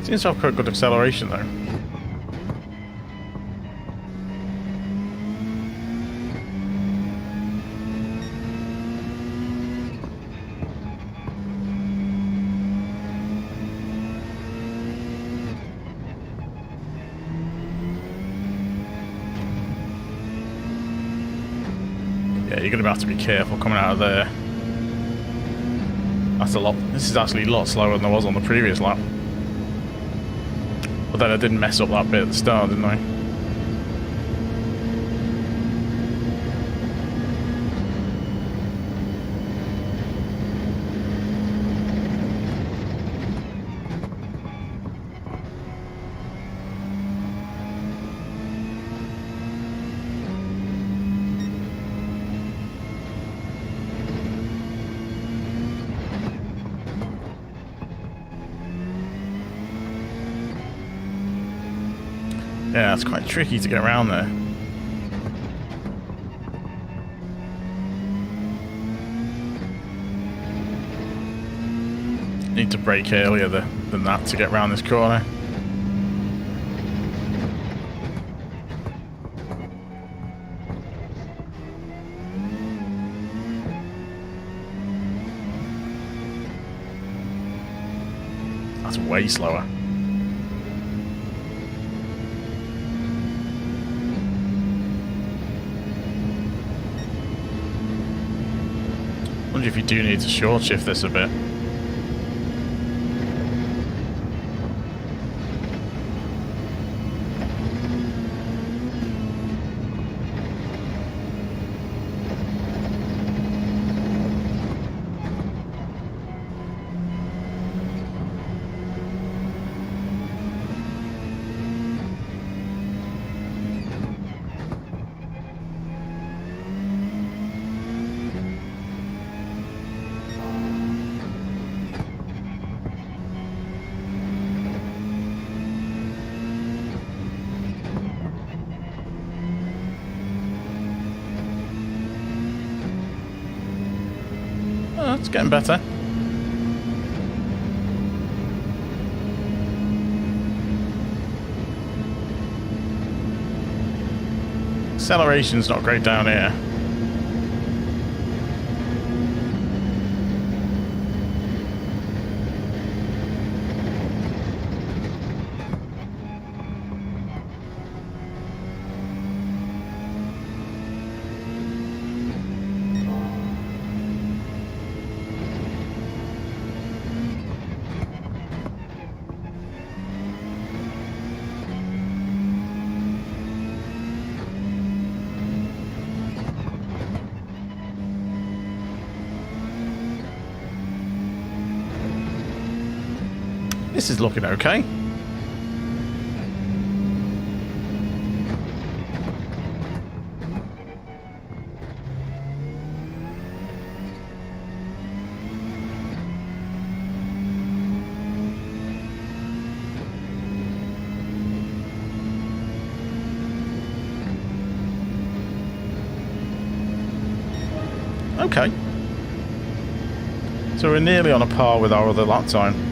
Seems to have quite good acceleration though. Yeah, you're going to have to be careful coming out of there. That's a lot. This is actually a lot slower than I was on the previous lap. But then I didn't mess up that bit at the start, didn't I? Yeah, it's quite tricky to get around there. Need to brake earlier than that to get around this corner. That's way slower. I wonder if you do need to short shift this a bit. Oh, it's getting better. Acceleration's not great down here. This is looking okay. Okay. So we're nearly on a par with our other lap time.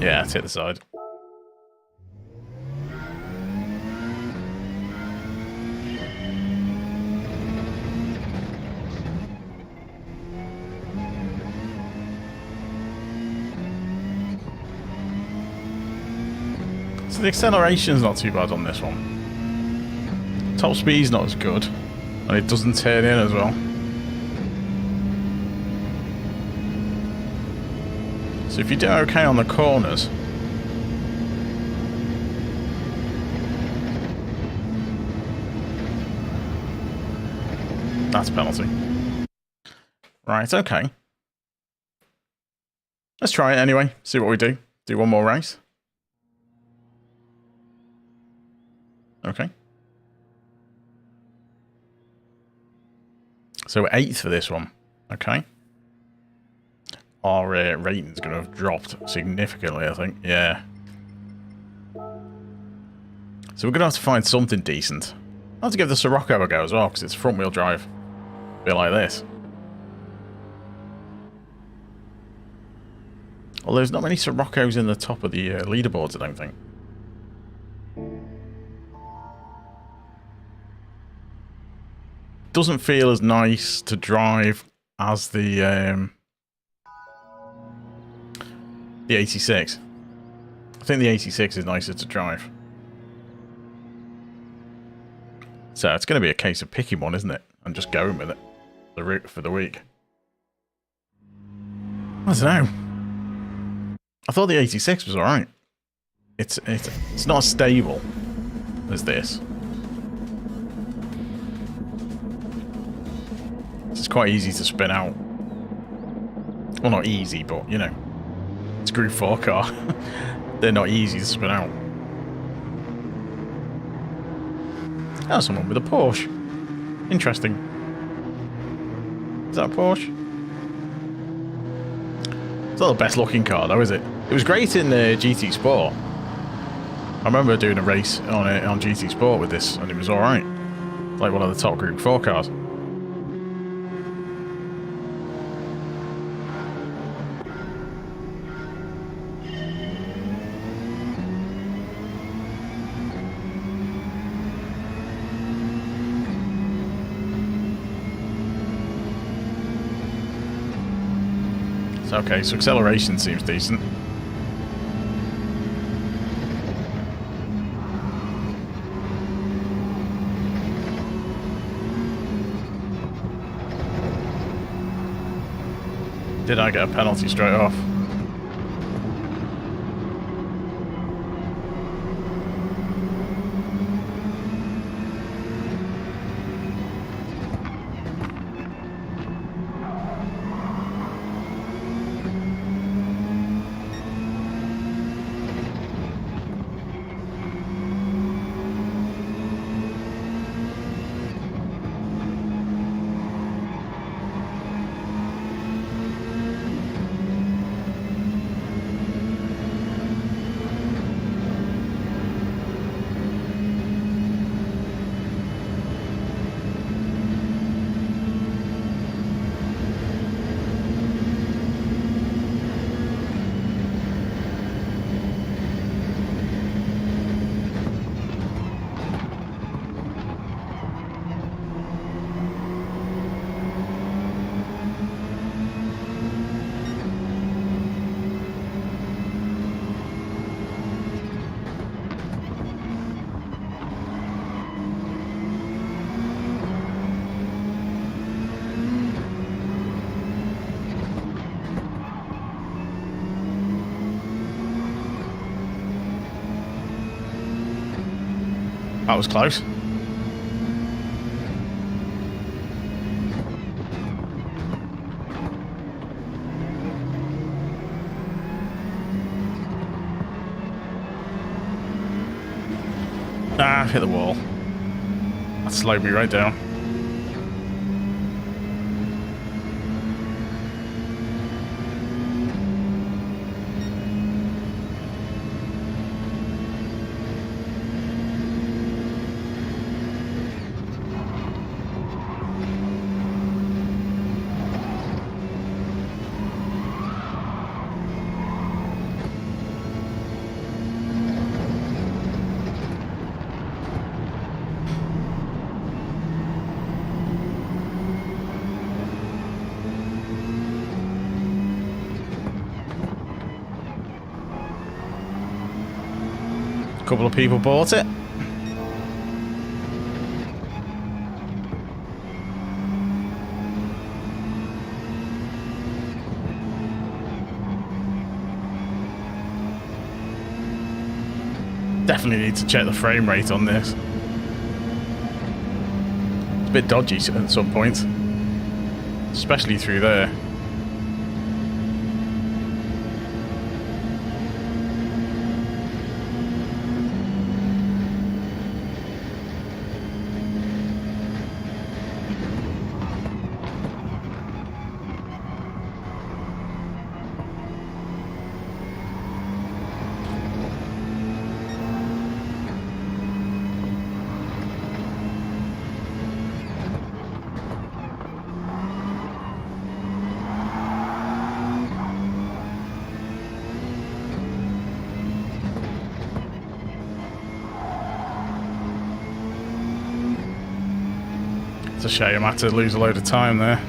Yeah, let's hit the side. So the acceleration's not too bad on this one. Top speed's not as good, and it doesn't turn in as well. So if you do okay on the corners, that's a penalty. Right, okay. Let's try it anyway, see what we do. Do one more race. Okay. So we're 8th for this one. Okay. Our rating's going to have dropped significantly, I think. Yeah. So we're going to have to find something decent. I'll have to give the Sirocco a go as well, because it's front-wheel drive. A bit like this. Well, there's not many Siroccos in the top of the leaderboards, I don't think. Doesn't feel as nice to drive as the 86. I think the 86 is nicer to drive. So it's going to be a case of picking one, isn't it? And just going with it. The route for the week. I don't know. I thought the 86 was alright. It's not as stable as this. It's quite easy to spin out. Well, not easy, but, you know. It's a Gr.4 car. They're not easy to spin out. Oh, someone with a Porsche. Interesting. Is that a Porsche? It's not the best looking car though, is it? It was great in GT Sport. I remember doing a race on it on GT Sport with this, and it was alright. Like one of the top Gr.4 cars. Okay, so acceleration seems decent. Did I get a penalty straight off? That was close. Ah, I've hit the wall. That slowed me right down. A couple of people bought it. Definitely need to check the frame rate on this. It's a bit dodgy at some points, especially through there. It's a shame I had to lose a load of time there.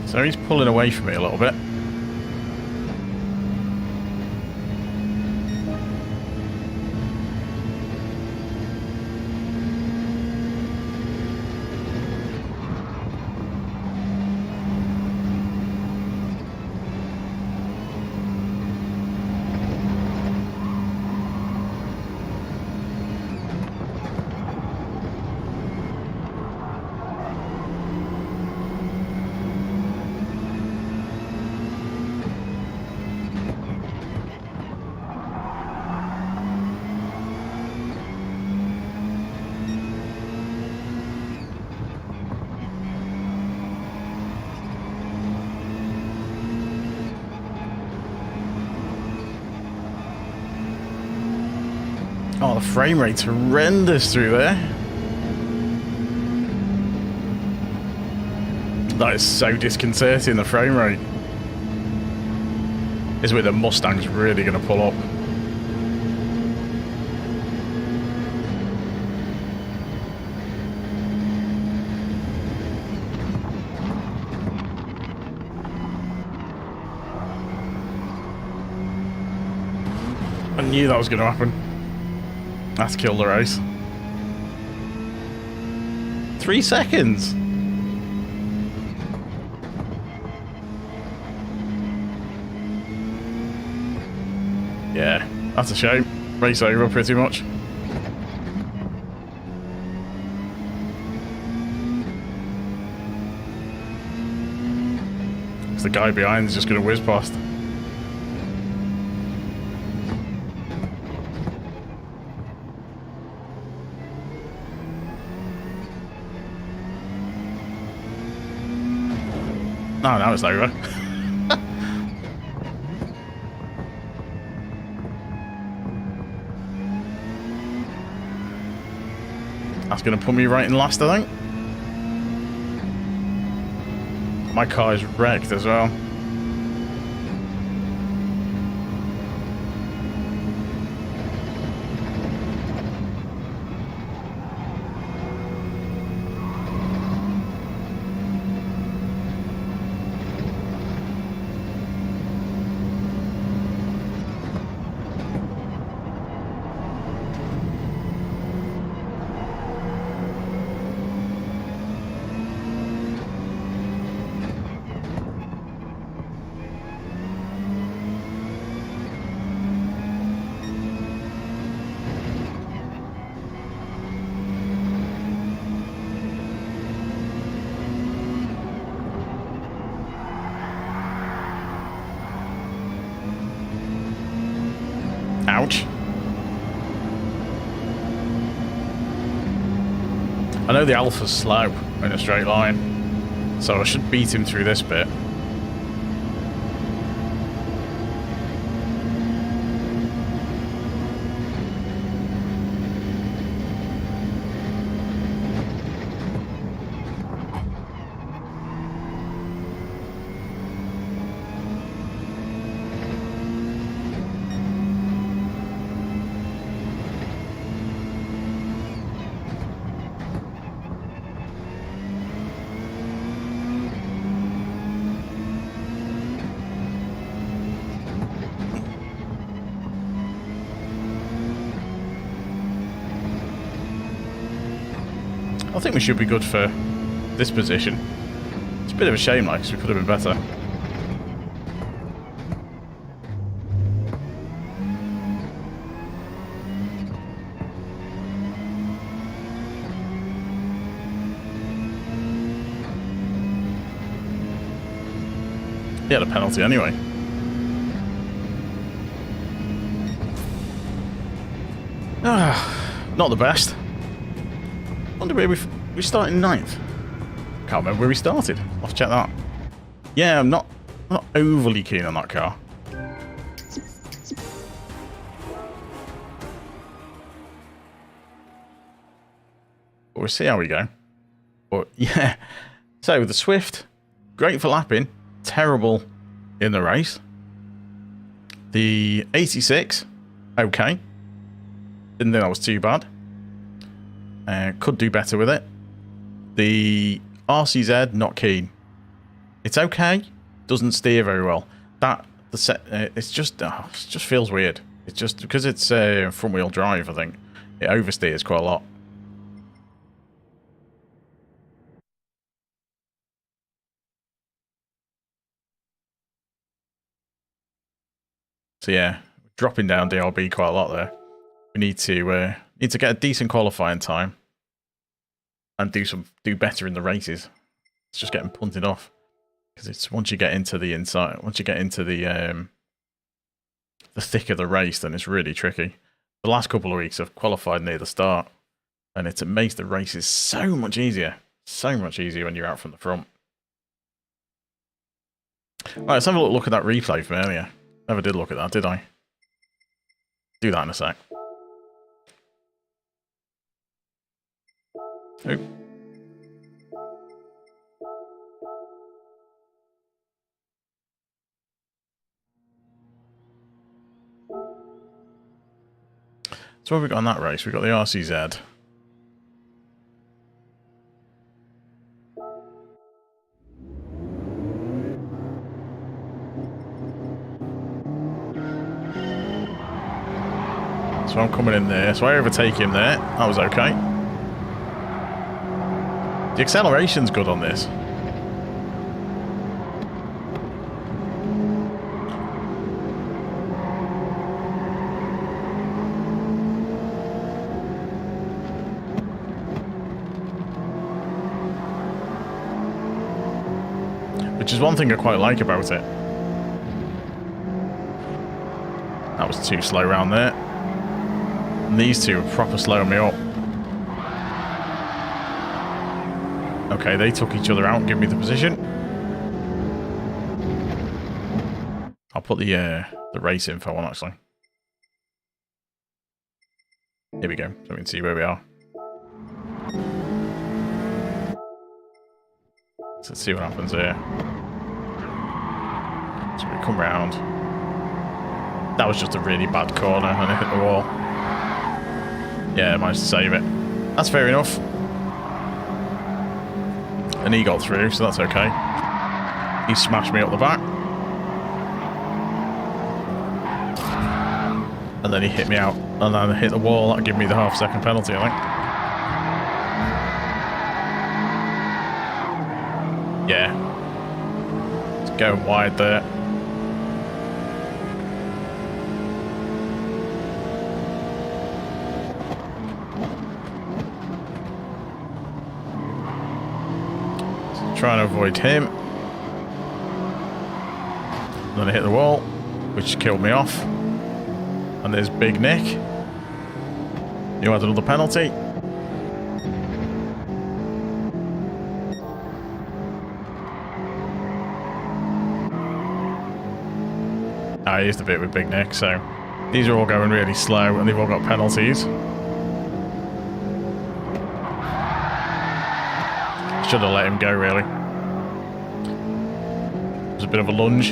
So he's pulling away from me a little bit. Oh, the frame rate's horrendous through there. That is so disconcerting, the frame rate. This is where the Mustang's really going to pull up. I knew that was going to happen. That's killed the race. 3 seconds. Yeah, that's a shame. Race over pretty much. Because the guy behind is just going to whiz past. No, now it's over. That's going to put me right in last, I think. My car is wrecked as well. Ouch. I know the Alpha's slow in a straight line, so I should beat him through this bit. I think we should be good for this position. It's a bit of a shame, like, 'cause we could have been better. He had a penalty anyway. Not the best. Wonder where we started in 9th. Can't remember where we started. I'll have to check that. Yeah, I'm not overly keen on that car. But we'll see how we go. But yeah, so the Swift, great for lapping, terrible in the race. The 86, okay. Didn't think that was too bad. Could do better with it. The RCZ, not keen. It's okay. Doesn't steer very well. It just feels weird. It's just because it's front wheel drive. I think it oversteers quite a lot. So yeah, dropping down DRB quite a lot there. We need to get a decent qualifying time and do better in the races. It's just getting punted off because it's once you get into the inside, once you get into the thick of the race, then it's really tricky. The last couple of weeks I've qualified near the start, and it makes the races so much easier when you're out from the front. All right, let's have a look at that replay from earlier. Never did look at that, did I? Do that in a sec. Oh. So what have we got in that race? We've got the RCZ. So I'm coming in there. So I overtake him there. That was okay. The acceleration's good on this. Which is one thing I quite like about it. That was too slow around there. And these two are proper slowing me up. Okay, they took each other out and give me the position. I'll put the race info on, actually. Here we go, so we can see where we are. So let's see what happens here. So we come round. That was just a really bad corner and it hit the wall. Yeah, I managed to save it. That's fair enough. And he got through, so that's okay. He smashed me up the back. And then he hit me out. And then I hit the wall. That gave me the half-second penalty, I think. Yeah. It's going wide there. Trying to avoid him. Then I hit the wall, which killed me off. And there's Big Nick. You had another penalty. Here's the bit with Big Nick. So these are all going really slow and they've all got penalties. Should have let him go, really. It was a bit of a lunge.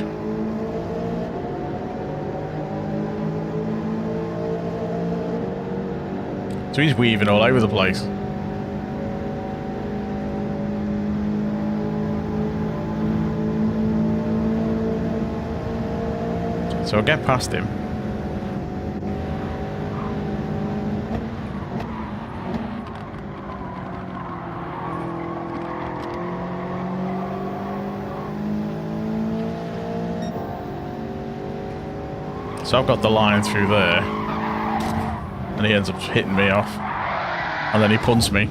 So he's weaving all over the place. So I'll get past him. So I've got the line through there. And he ends up hitting me off. And then he punts me.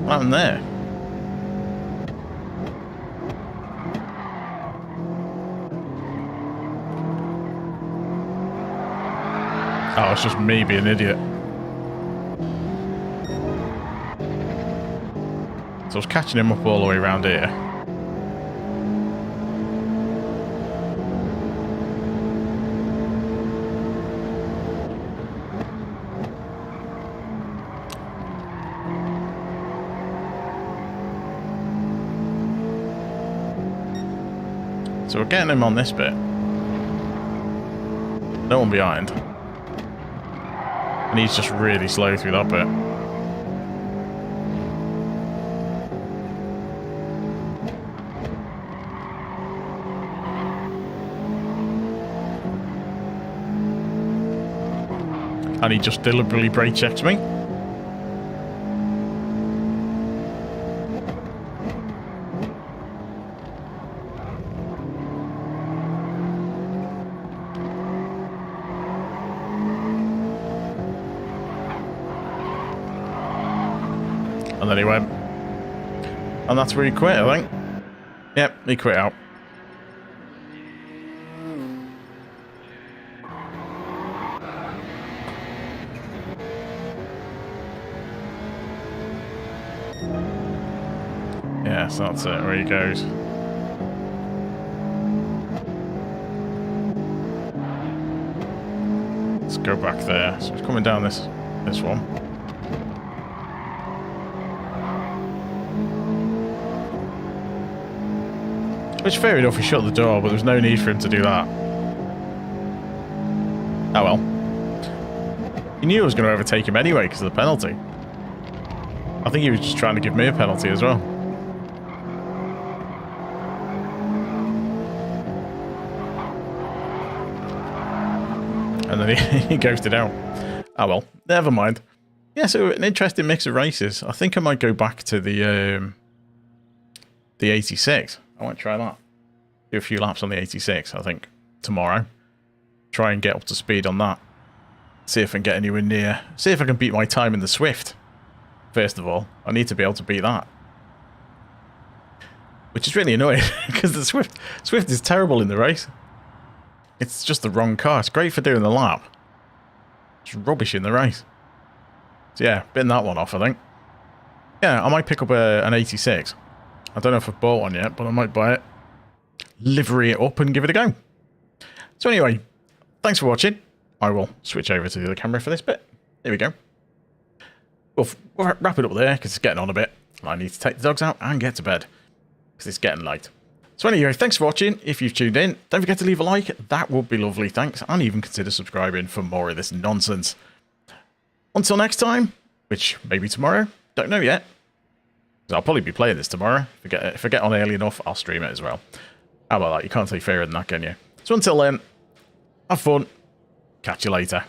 What happened there? Oh, it's just me being an idiot. So I was catching him up all the way around here. So we're getting him on this bit. No one behind. And he's just really slow through that bit. And he just deliberately brake checks me. And then he went. And that's where he quit, I think. Yep, he quit out. Yes, that's it, where he goes. Let's go back there. So he's coming down this one. Which, fair enough, he shut the door, but there's no need for him to do that. Oh well. He knew I was going to overtake him anyway because of the penalty. I think he was just trying to give me a penalty as well. And then he ghosted out. Oh well, never mind. Yeah, so an interesting mix of races. I think I might go back to the 86. I might try that. Do a few laps on the 86, I think, tomorrow. Try and get up to speed on that. See if I can get anywhere near. See if I can beat my time in the Swift. First of all, I need to be able to beat that. Which is really annoying, because the Swift is terrible in the race. It's just the wrong car. It's great for doing the lap. It's rubbish in the race. So yeah, bin that one off, I think. Yeah, I might pick up an 86. I don't know if I've bought one yet, but I might buy it. Livery it up and give it a go. So anyway, thanks for watching. I will switch over to the other camera for this bit. There we go. We'll wrap it up there because it's getting on a bit. I need to take the dogs out and get to bed because it's getting late. So anyway, thanks for watching. If you've tuned in, don't forget to leave a like. That would be lovely, thanks. And even consider subscribing for more of this nonsense. Until next time, which maybe tomorrow, don't know yet. I'll probably be playing this tomorrow. If I get on early enough, I'll stream it as well. How about that? You can't say fairer than that, can you? So until then, have fun. Catch you later.